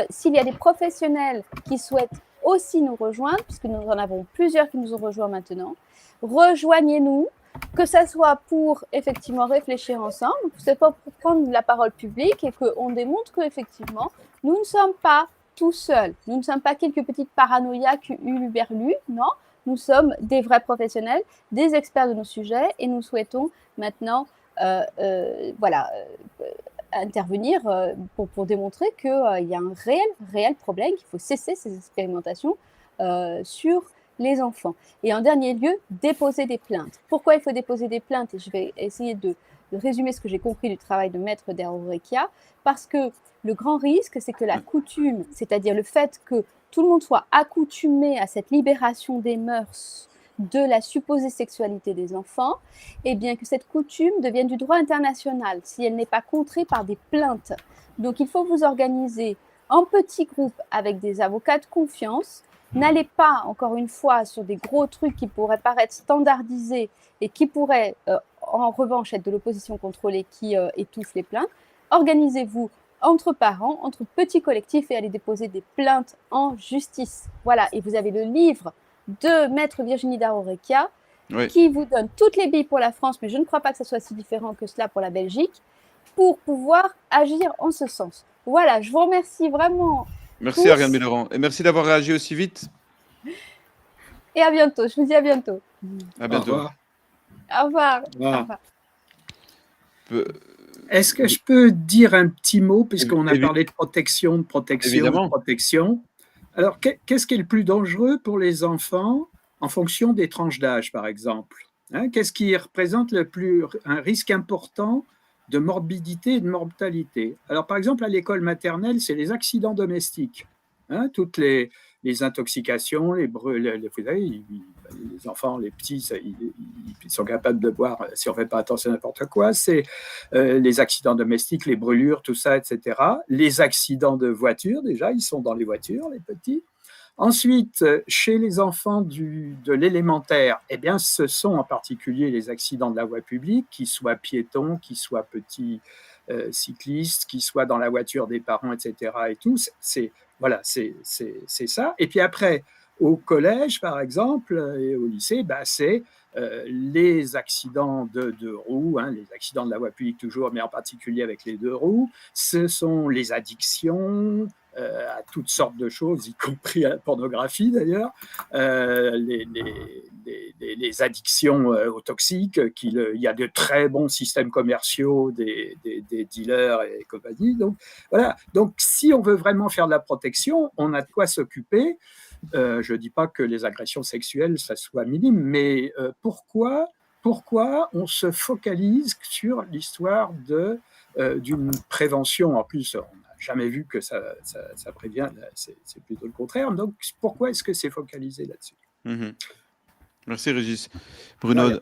s'il y a des professionnels qui souhaitent aussi nous rejoindre, puisque nous en avons plusieurs qui nous ont rejoints maintenant, rejoignez-nous, que ça soit pour effectivement réfléchir ensemble, c'est pas pour prendre la parole publique et qu'on démontre qu'effectivement, nous ne sommes pas tout seuls. Nous ne sommes pas quelques petites paranoïaques huluberlus, non. Nous sommes des vrais professionnels, des experts de nos sujets, et nous souhaitons maintenant intervenir pour démontrer qu'il y a un réel problème, qu'il faut cesser ces expérimentations sur les enfants. Et en dernier lieu, déposer des plaintes. Pourquoi il faut déposer des plaintes? Et je vais essayer de résumer ce que j'ai compris du travail de Maître Derorekia, parce que le grand risque, c'est que la coutume, c'est-à-dire le fait que tout le monde soit accoutumé à cette libération des mœurs de la supposée sexualité des enfants, et bien que cette coutume devienne du droit international, si elle n'est pas contrée par des plaintes. Donc il faut vous organiser en petits groupes avec des avocats de confiance. N'allez pas, encore une fois, sur des gros trucs qui pourraient paraître standardisés et qui pourraient, en revanche, être de l'opposition contrôlée qui étouffe les plaintes. Organisez-vous entre parents, entre petits collectifs, et allez déposer des plaintes en justice. Voilà, et vous avez le livre de Maître Virginie Derorekia qui vous donne toutes les billes pour la France, mais je ne crois pas que ça soit si différent que cela pour la Belgique, pour pouvoir agir en ce sens. Voilà, je vous remercie vraiment. Merci Ariane Millerand, et merci d'avoir réagi aussi vite. Et à bientôt, je vous dis à bientôt. À bientôt. Au revoir. Au revoir. Est-ce que je peux dire un petit mot, puisqu'on a parlé de protection, Évidemment. de protection. Alors, qu'est-ce qui est le plus dangereux pour les enfants en fonction des tranches d'âge, par exemple? Qu'est-ce qui représente un risque important de morbidité et de mortalité? Alors, par exemple, à l'école maternelle, c'est les accidents domestiques. Toutes les intoxications, vous savez, les enfants, les petits, ils sont capables de voir, si on ne fait pas attention à n'importe quoi, c'est les accidents domestiques, les brûlures, tout ça, etc. Les accidents de voiture, déjà, ils sont dans les voitures, les petits. Ensuite, chez les enfants de l'élémentaire, eh bien, ce sont en particulier les accidents de la voie publique, qu'ils soient piétons, qu'ils soient petits cyclistes, qu'ils soient dans la voiture des parents, etc. Et tout, voilà, c'est ça. Et puis après, au collège, par exemple, et au lycée, c'est les accidents de deux roues, les accidents de la voie publique toujours, mais en particulier avec les deux roues. Ce sont les addictions, à toutes sortes de choses, y compris à la pornographie d'ailleurs, les addictions aux toxiques, il y a de très bons systèmes commerciaux des dealers et compagnie. Donc voilà. Donc si on veut vraiment faire de la protection, on a de quoi s'occuper. Je ne dis pas que les agressions sexuelles, ça soit minime, mais pourquoi on se focalise sur l'histoire d'une prévention? En plus, on n'a jamais vu que ça prévient, c'est plutôt le contraire. Donc, pourquoi est-ce que c'est focalisé là-dessus? Merci Régis. Bruno,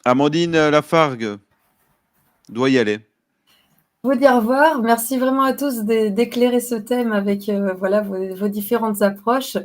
Amandine Lafargue doit y aller. Vous dire au revoir. Merci vraiment à tous d'éclairer ce thème avec voilà, vos différentes approches.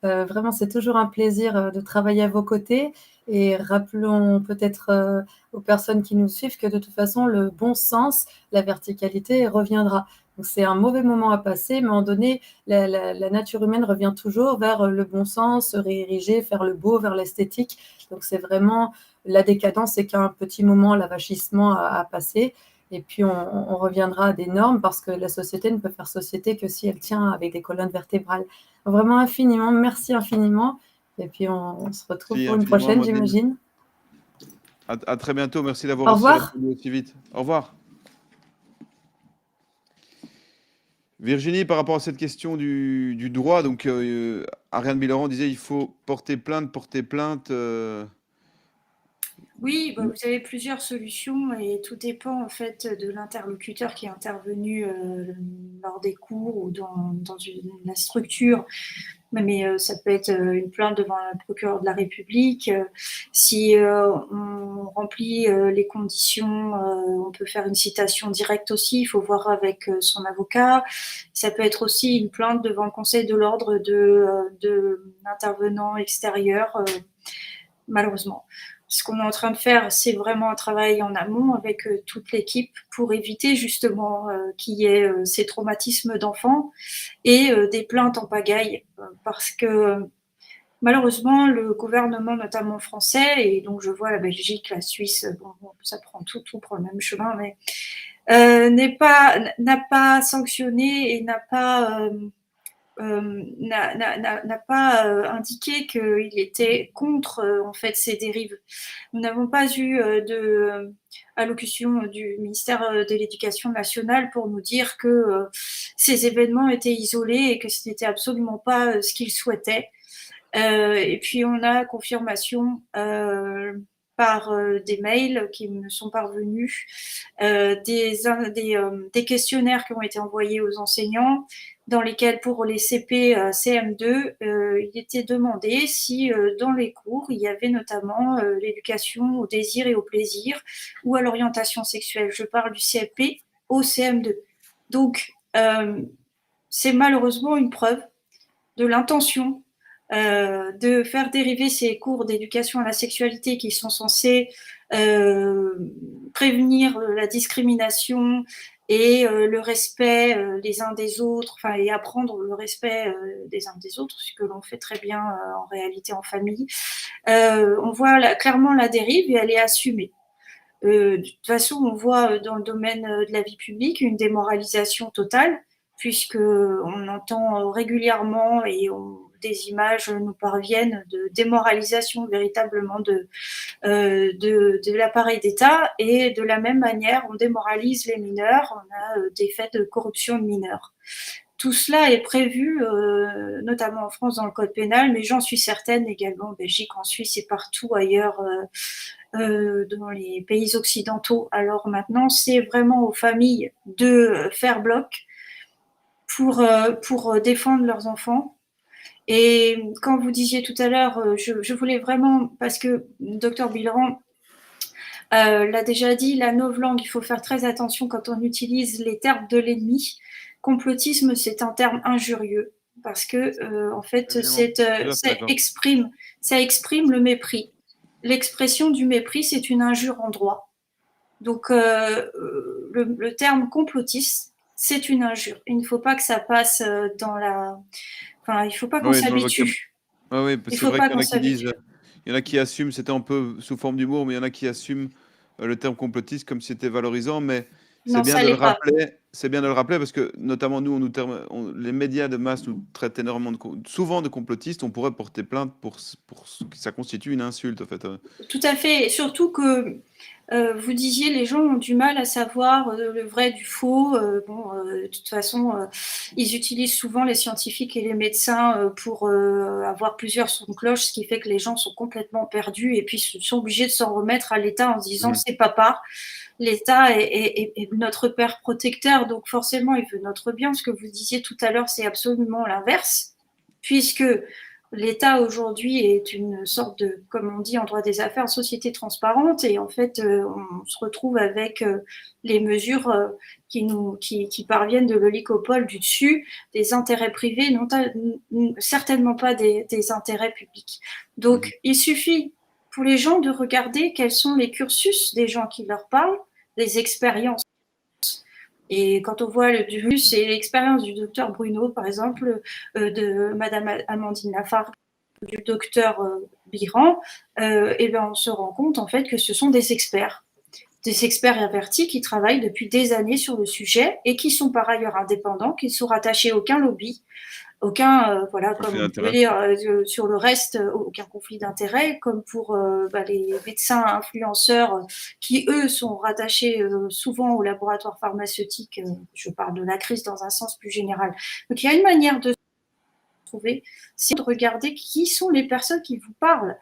Vraiment, c'est toujours un plaisir de travailler à vos côtés. Et rappelons peut-être aux personnes qui nous suivent que de toute façon, le bon sens, la verticalité reviendra. Donc, c'est un mauvais moment à passer, mais à un moment donné, la nature humaine revient toujours vers le bon sens, se réériger, faire le beau, vers l'esthétique. Donc, c'est vraiment la décadence, c'est qu'un petit moment, l'avachissement à passer. Et puis, on reviendra à des normes parce que la société ne peut faire société que si elle tient avec des colonnes vertébrales. Donc, vraiment infiniment, merci infiniment. Et puis, on se retrouve pour une prochaine, j'imagine. À très bientôt. Merci d'avoir répondu aussi vite. Au revoir. Virginie, par rapport à cette question du droit, donc Ariane Bilaurent disait il faut porter plainte. Oui, vous avez plusieurs solutions et tout dépend en fait de l'interlocuteur qui est intervenu lors des cours ou dans la structure. Mais ça peut être une plainte devant le procureur de la République. Si on remplit les conditions, on peut faire une citation directe aussi. Il faut voir avec son avocat. Ça peut être aussi une plainte devant le Conseil de l'ordre de l'intervenant extérieur, malheureusement. Ce qu'on est en train de faire, c'est vraiment un travail en amont avec toute l'équipe pour éviter justement qu'il y ait ces traumatismes d'enfants et des plaintes en pagaille. Parce que malheureusement, le gouvernement, notamment français, et donc je vois la Belgique, la Suisse, bon, ça prend tout prend le même chemin, mais n'a pas sanctionné et n'a pas indiqué qu'il était contre en fait ces dérives. Nous n'avons pas eu de allocution du ministère de l'Éducation nationale pour nous dire que ces événements étaient isolés et que ce n'était absolument pas ce qu'ils souhaitaient. Et puis on a confirmation par des mails qui me sont parvenus, des questionnaires qui ont été envoyés aux enseignants, dans lesquels pour les CP, CM2, il était demandé si dans les cours, il y avait notamment l'éducation au désir et au plaisir ou à l'orientation sexuelle. Je parle du CP au CM2. Donc, c'est malheureusement une preuve de l'intention de faire dériver ces cours d'éducation à la sexualité qui sont censés prévenir la discrimination et le respect des uns des autres, et apprendre le respect des uns des autres, ce que l'on fait très bien en réalité en famille. On voit clairement la dérive et elle est assumée. De toute façon, on voit dans le domaine de la vie publique une démoralisation totale, puisqu'on entend régulièrement et des images nous parviennent de démoralisation véritablement de l'appareil d'État, et de la même manière, on démoralise les mineurs, on a des faits de corruption de mineurs. Tout cela est prévu, notamment en France dans le code pénal, mais j'en suis certaine également en Belgique, en Suisse et partout ailleurs dans les pays occidentaux. Alors maintenant, c'est vraiment aux familles de faire bloc pour défendre leurs enfants. Et quand vous disiez tout à l'heure, je voulais vraiment, parce que Dr Bilaurent l'a déjà dit, la novlangue, il faut faire très attention quand on utilise les termes de l'ennemi. Complotisme, c'est un terme injurieux, parce que en fait, ça exprime le mépris. L'expression du mépris, c'est une injure en droit. Donc, le terme complotiste, c'est une injure. Il ne faut pas que ça passe dans la... Enfin, il ne faut pas qu'on s'habitue. Oui, c'est vrai qu'il y en a qui disent... Il y en a qui assument, c'était un peu sous forme d'humour, mais il y en a qui assument le terme complotiste comme si c'était valorisant. Mais Non, ça l'est pas. C'est bien de le rappeler parce que, notamment, nous, les médias de masse nous traitent énormément souvent de complotistes. On pourrait porter plainte pour que ça constitue une insulte, en fait. Tout à fait. Et surtout que vous disiez, les gens ont du mal à savoir le vrai du faux. De toute façon, ils utilisent souvent les scientifiques et les médecins pour avoir plusieurs sons de cloche, ce qui fait que les gens sont complètement perdus et puis sont obligés de s'en remettre à l'État en se disant c'est papa. L'État est notre père protecteur, donc forcément, il veut notre bien. Ce que vous disiez tout à l'heure, c'est absolument l'inverse, puisque l'État aujourd'hui est une sorte de, comme on dit en droit des affaires, société transparente, et en fait, on se retrouve avec les mesures qui parviennent de l'oligopole du dessus, des intérêts privés, certainement pas des intérêts publics. Donc, il suffit pour les gens de regarder quels sont les cursus des gens qui leur parlent, des expériences. Et quand on voit le virus et l'expérience du docteur Bruno, par exemple, de Madame Amandine Lafargue, du docteur Biran, et ben on se rend compte en fait que ce sont des experts avertis qui travaillent depuis des années sur le sujet et qui sont par ailleurs indépendants, qui ne sont rattachés à aucun lobby, aucun, comme on peut dire sur le reste, aucun conflit d'intérêts, comme pour les médecins influenceurs qui, eux, sont rattachés souvent au laboratoire pharmaceutique. Je parle de la crise dans un sens plus général. Donc, il y a une manière de trouver, c'est de regarder qui sont les personnes qui vous parlent.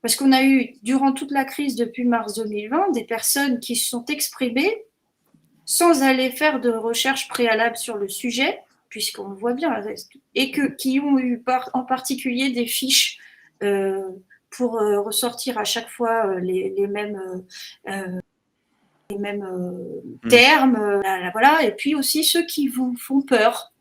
Parce qu'on a eu, durant toute la crise depuis mars 2020, des personnes qui se sont exprimées sans aller faire de recherche préalable sur le sujet, puisqu'on le voit bien, et qui ont eu en particulier des fiches pour ressortir à chaque fois les mêmes termes, voilà, et puis aussi ceux qui vous font peur.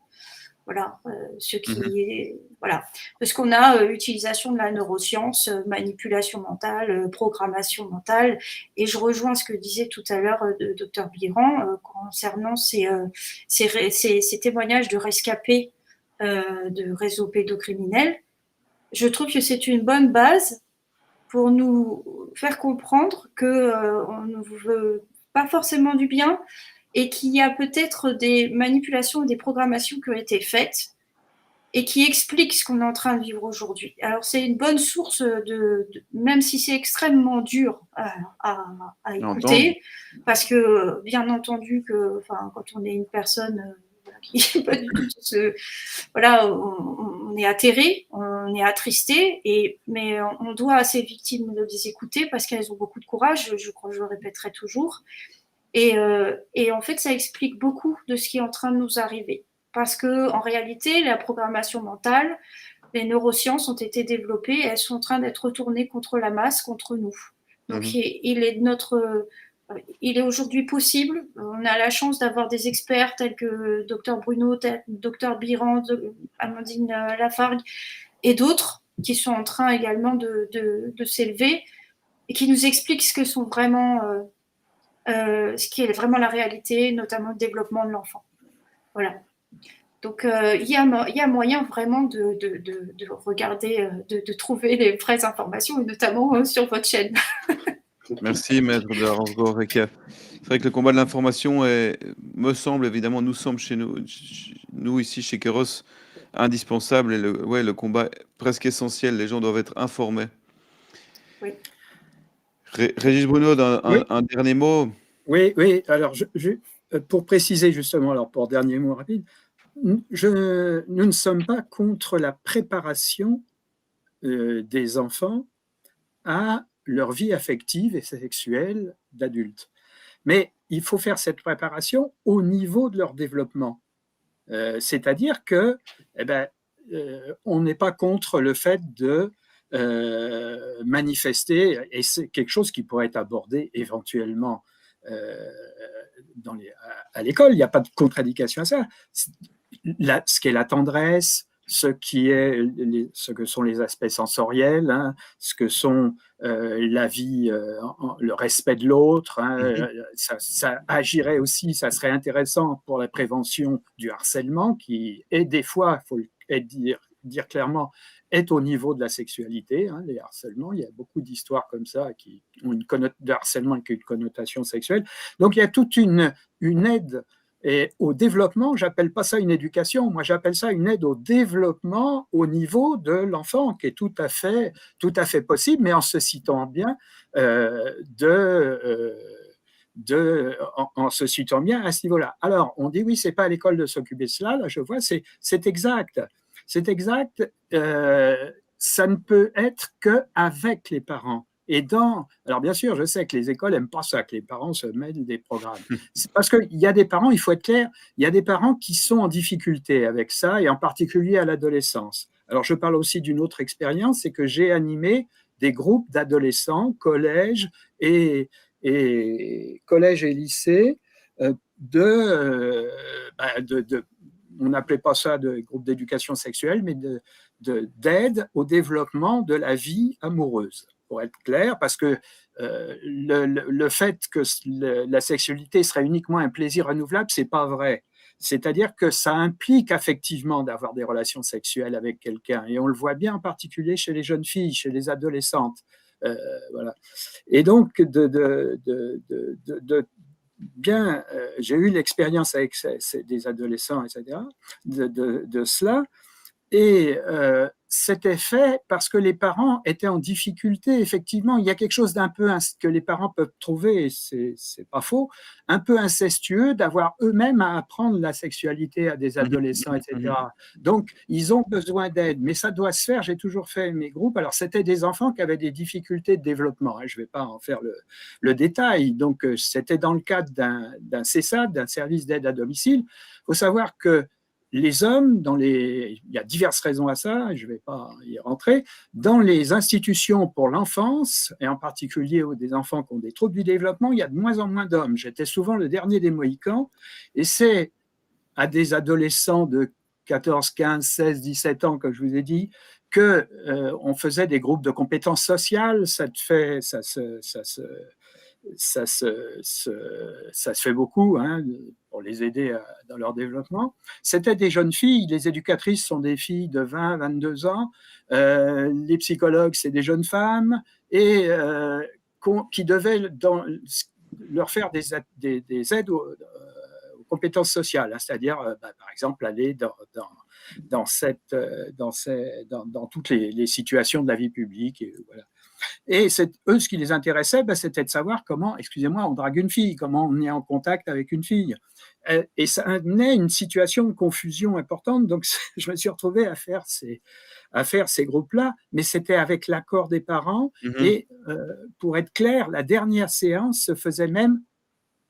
Voilà, parce qu'on a utilisation de la neuroscience, manipulation mentale, programmation mentale, et je rejoins ce que disait tout à l'heure le docteur Biran concernant ces témoignages de rescapés de réseaux pédocriminels. Je trouve que c'est une bonne base pour nous faire comprendre qu'on ne veut pas forcément du bien, et qu'il y a peut-être des manipulations ou des programmations qui ont été faites et qui expliquent ce qu'on est en train de vivre aujourd'hui. Alors, c'est une bonne source même si c'est extrêmement dur à écouter, parce que, bien entendu, quand on est une personne qui n'est pas du tout on est atterré, on est attristé, mais on doit à ces victimes de les écouter parce qu'elles ont beaucoup de courage, je crois que je le répéterai toujours. Et en fait, ça explique beaucoup de ce qui est en train de nous arriver. Parce qu'en réalité, la programmation mentale, les neurosciences ont été développées et elles sont en train d'être retournées contre la masse, contre nous. Donc, il est aujourd'hui possible, on a la chance d'avoir des experts tels que Dr Bruno, Dr Biran, Amandine Lafargue et d'autres qui sont en train également de s'élever et qui nous expliquent ce que sont vraiment... ce qui est vraiment la réalité, notamment le développement de l'enfant. Voilà. Donc, il y a moyen vraiment de regarder, de trouver les vraies informations, et notamment sur votre chaîne. Merci, maître de Aransgore. C'est vrai que le combat de l'information me semble, évidemment, nous sommes chez nous ici, chez Kairos, indispensable, et le combat presque essentiel. Les gens doivent être informés. Oui. Régis Bruno, un dernier mot. Oui. Alors, pour préciser justement, alors pour dernier mot rapide, nous ne sommes pas contre la préparation des enfants à leur vie affective et sexuelle d'adulte. Mais il faut faire cette préparation au niveau de leur développement. C'est-à-dire que, on n'est pas contre le fait de manifester, et c'est quelque chose qui pourrait être abordé éventuellement à l'école. Il n'y a pas de contre-indication à ça. Ce qu'est la tendresse, ce que sont les aspects sensoriels, ce que sont la vie, le respect de l'autre, ça agirait aussi, ça serait intéressant pour la prévention du harcèlement, qui est des fois, il faut le dire dire clairement, est au niveau de la sexualité. Hein, les harcèlements, il y a beaucoup d'histoires comme ça qui ont de harcèlement avec une connotation sexuelle. Donc il y a toute une aide au développement. J'appelle pas ça une éducation, moi j'appelle ça une aide au développement au niveau de l'enfant, qui est tout à fait possible, mais en se citant bien en se situant bien à ce niveau-là. Alors, on dit oui, c'est pas à l'école de s'occuper de cela. Là, je vois, c'est exact. C'est exact. Ça ne peut être qu'avec les parents. Et alors bien sûr, je sais que les écoles n'aiment pas ça, que les parents se mêlent des programmes. C'est parce qu'il y a des parents, il faut être clair, il y a des parents qui sont en difficulté avec ça, et en particulier à l'adolescence. Alors je parle aussi d'une autre expérience, c'est que j'ai animé des groupes d'adolescents, collège et lycée, on n'appelait pas ça de groupe d'éducation sexuelle, mais d'aide au développement de la vie amoureuse, pour être clair, parce que le fait que la sexualité serait uniquement un plaisir renouvelable, c'est pas vrai. C'est-à-dire que ça implique effectivement d'avoir des relations sexuelles avec quelqu'un, et on le voit bien en particulier chez les jeunes filles, chez les adolescentes. Voilà. Et donc, j'ai eu l'expérience avec des adolescents, etc., de cela. Et c'était fait parce que les parents étaient en difficulté. Effectivement, il y a quelque chose d'un peu que les parents peuvent trouver, et c'est pas faux, un peu incestueux d'avoir eux-mêmes à apprendre la sexualité à des adolescents, etc. Donc, ils ont besoin d'aide, mais ça doit se faire. J'ai toujours fait mes groupes. Alors, c'était des enfants qui avaient des difficultés de développement. Je ne vais pas en faire le détail. Donc, c'était dans le cadre d'un CESAD, d'un service d'aide à domicile. Il faut savoir que les hommes, il y a diverses raisons à ça, je ne vais pas y rentrer, dans les institutions pour l'enfance, et en particulier des enfants qui ont des troubles du développement, il y a de moins en moins d'hommes. J'étais souvent le dernier des Mohicans, et c'est à des adolescents de 14, 15, 16, 17 ans, comme je vous ai dit, qu'on faisait des groupes de compétences sociales. Ça se fait beaucoup, hein, pour les aider dans leur développement. C'était des jeunes filles, les éducatrices sont des filles de 20, 22 ans, les psychologues, c'est des jeunes femmes, et qui devaient leur faire des aides aux compétences sociales, hein, c'est-à-dire, par exemple, aller dans toutes les situations de la vie publique. Et voilà. Et eux, ce qui les intéressait, c'était de savoir comment, excusez-moi, on drague une fille, comment on est en contact avec une fille. Et ça amenait une situation de confusion importante. Donc, je me suis retrouvé à faire ces groupes-là, mais c'était avec l'accord des parents. Et pour être clair, la dernière séance se faisait même,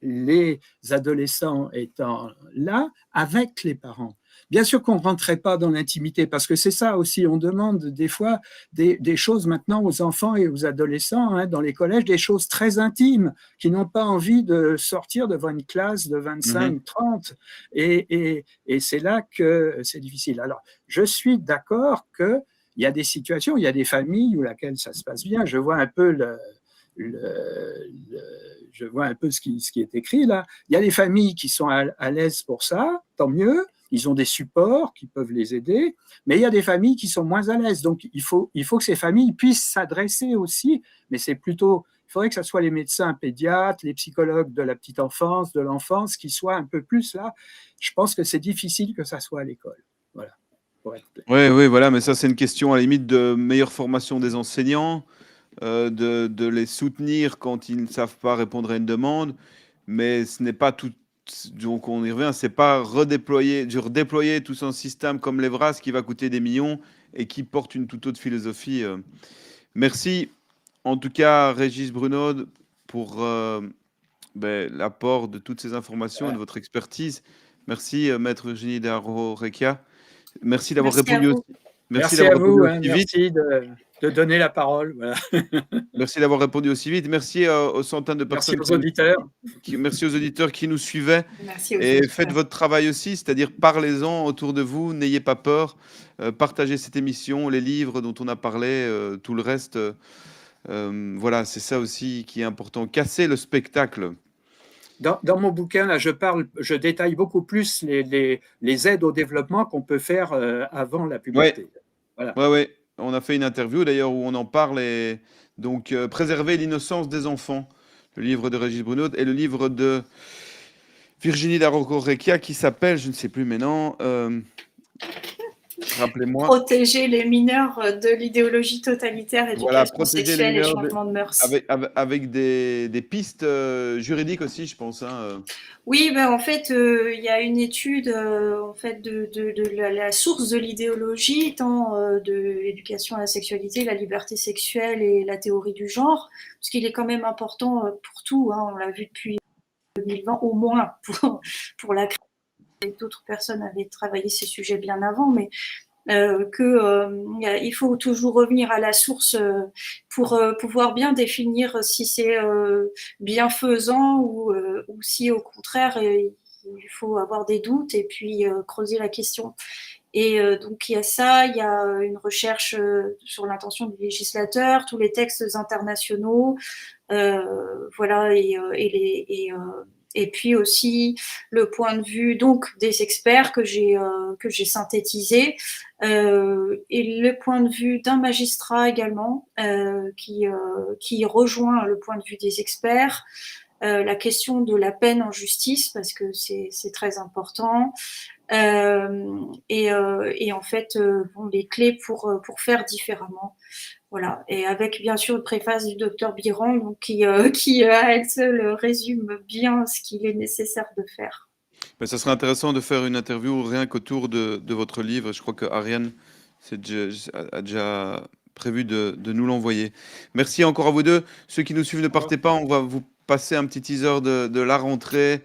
les adolescents étant là, avec les parents. Bien sûr qu'on ne rentrait pas dans l'intimité, parce que c'est ça aussi, on demande des fois des choses maintenant aux enfants et aux adolescents, hein, dans les collèges, des choses très intimes, qui n'ont pas envie de sortir devant une classe de 25, 30, et c'est là que c'est difficile. Alors, je suis d'accord qu'il y a des situations, il y a des familles où laquelle ça se passe bien, je vois un peu je vois un peu ce qui est écrit là. Il y a des familles qui sont à l'aise pour ça, tant mieux. Ils ont des supports qui peuvent les aider, mais il y a des familles qui sont moins à l'aise. Donc, il faut que ces familles puissent s'adresser aussi, mais il faudrait que ce soit les médecins pédiatres, les psychologues de la petite enfance, de l'enfance, qui soient un peu plus là. Je pense que c'est difficile que ça soit à l'école. Voilà. Oui, voilà, mais ça, c'est une question à la limite de meilleure formation des enseignants, de les soutenir quand ils ne savent pas répondre à une demande, mais ce n'est pas tout. Donc on y revient, c'est pas redéployer tout un système comme l'Evras qui va coûter des millions et qui porte une toute autre philosophie. Merci en tout cas Régis Bruno pour l'apport de toutes ces informations et de votre expertise. Merci Maître Eugénie Darro-Recchia. Merci d'avoir répondu aussi. Merci à vous, merci de donner la parole. Voilà. Merci d'avoir répondu aussi vite. Merci aux centaines de personnes. Merci aux auditeurs. Merci aux auditeurs qui nous suivaient. Merci aux et auditeurs. Faites votre travail aussi, c'est-à-dire parlez-en autour de vous, n'ayez pas peur. Partagez cette émission, les livres dont on a parlé, tout le reste. Voilà, c'est ça aussi qui est important. Casser le spectacle. Dans mon bouquin, là, je détaille beaucoup plus les aides au développement qu'on peut faire avant la puberté. Ouais. On a fait une interview d'ailleurs où on en parle et donc Préserver l'innocence des enfants, le livre de Régis Bruno et le livre de Virginie Larocco-Recchia qui s'appelle, je ne sais plus maintenant, rappelez-moi. Protéger les mineurs de l'idéologie totalitaire, Voilà, éducation protéger les sexuelle et mineurs changement de mœurs. avec des pistes juridiques aussi, je pense. Oui, ben, en fait, il y a une étude en fait, de la source de l'idéologie, tant de l'éducation à la sexualité, la liberté sexuelle et la théorie du genre, parce qu'il est quand même important pour tout, hein, on l'a vu depuis 2020, au moins pour la crise. D'autres personnes avaient travaillé ces sujets bien avant, mais il faut toujours revenir à la source pour pouvoir bien définir si c'est bienfaisant ou si au contraire il faut avoir des doutes et puis creuser la question. Et donc il y a ça, il y a une recherche sur l'intention du législateur, tous les textes internationaux, voilà, et puis aussi le point de vue donc des experts que j'ai synthétisé, et le point de vue d'un magistrat également qui rejoint le point de vue des experts. La question de la peine en justice parce que c'est très important. Et en fait, les clés pour faire différemment. Voilà. Et avec bien sûr une préface du docteur Biran, donc, qui à elle seule résume bien ce qu'il est nécessaire de faire. Mais ça serait intéressant de faire une interview rien qu'autour de votre livre. Je crois que Ariane a déjà prévu de nous l'envoyer. Merci encore à vous deux. Ceux qui nous suivent, ne partez pas. On va vous passer un petit teaser de la rentrée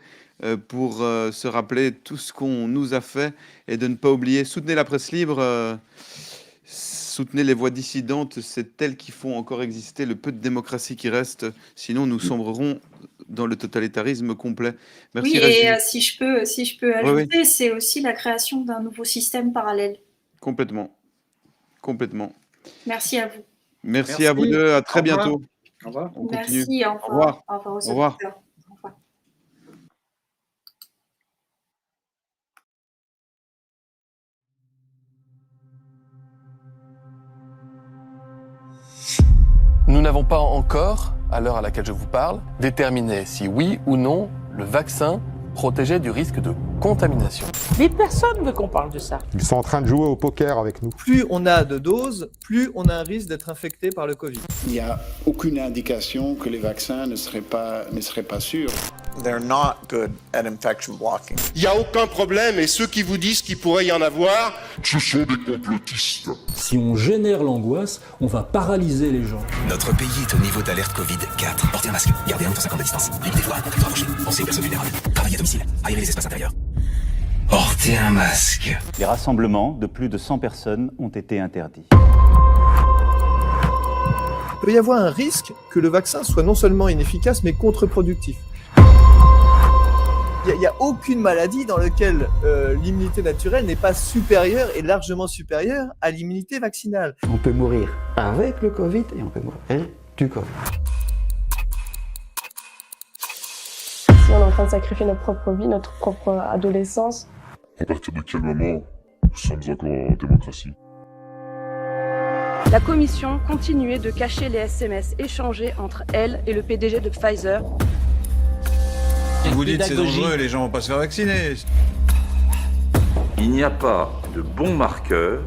pour se rappeler tout ce qu'on nous a fait et de ne pas oublier. Soutenez la presse libre. Soutenez les voix dissidentes, c'est elles qui font encore exister le peu de démocratie qui reste. Sinon, nous sombrerons dans le totalitarisme complet. Merci. Oui, Régis. et si je peux ajouter, c'est aussi la création d'un nouveau système parallèle. Complètement. Merci à vous. Merci à vous deux. À très bientôt. Au revoir. On continue. Merci. Au revoir. Au revoir. Au revoir. Au revoir. Nous n'avons pas encore, à l'heure à laquelle je vous parle, déterminé si oui ou non le vaccin protégeait du risque de contamination. Mais personne ne veut qu'on parle de ça. Ils sont en train de jouer au poker avec nous. Plus on a de doses, plus on a un risque d'être infecté par le Covid. Il n'y a aucune indication que les vaccins ne seraient pas sûrs. They're not good at infection blocking. Il n'y a aucun problème et ceux qui vous disent qu'il pourrait y en avoir, ce sont des complotistes. Si on génère l'angoisse, on va paralyser les gens. Notre pays est au niveau d'alerte Covid 4. Portez un masque, gardez 1 m 50 de distance, limitez-vous à un contact rapproché, pensez aux personnes vulnérables, travaillez à domicile, aérez les espaces intérieurs. Portez un masque. Les rassemblements de plus de 100 personnes ont été interdits. Il peut y avoir un risque que le vaccin soit non seulement inefficace, mais contre-productif. Il n'y a aucune maladie dans laquelle l'immunité naturelle n'est pas supérieure et largement supérieure à l'immunité vaccinale. On peut mourir avec le Covid et on peut mourir du Covid. Si on est en train de sacrifier notre propre vie, notre propre adolescence. À partir de quel moment nous sommes encore en démocratie ? La commission continuait de cacher les SMS échangés entre elle et le PDG de Pfizer. Vous dites que c'est dangereux, les gens vont pas se faire vacciner. Il n'y a pas de bon marqueur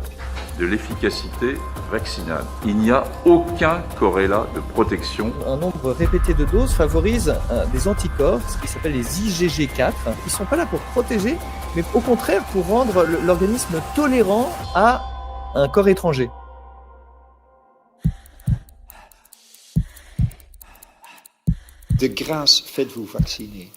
de l'efficacité vaccinale. Il n'y a aucun corrélat de protection. Un nombre répété de doses favorise des anticorps, ce qui s'appelle les IgG4, qui ne sont pas là pour protéger, mais au contraire pour rendre l'organisme tolérant à un corps étranger. De grâce, faites-vous vacciner.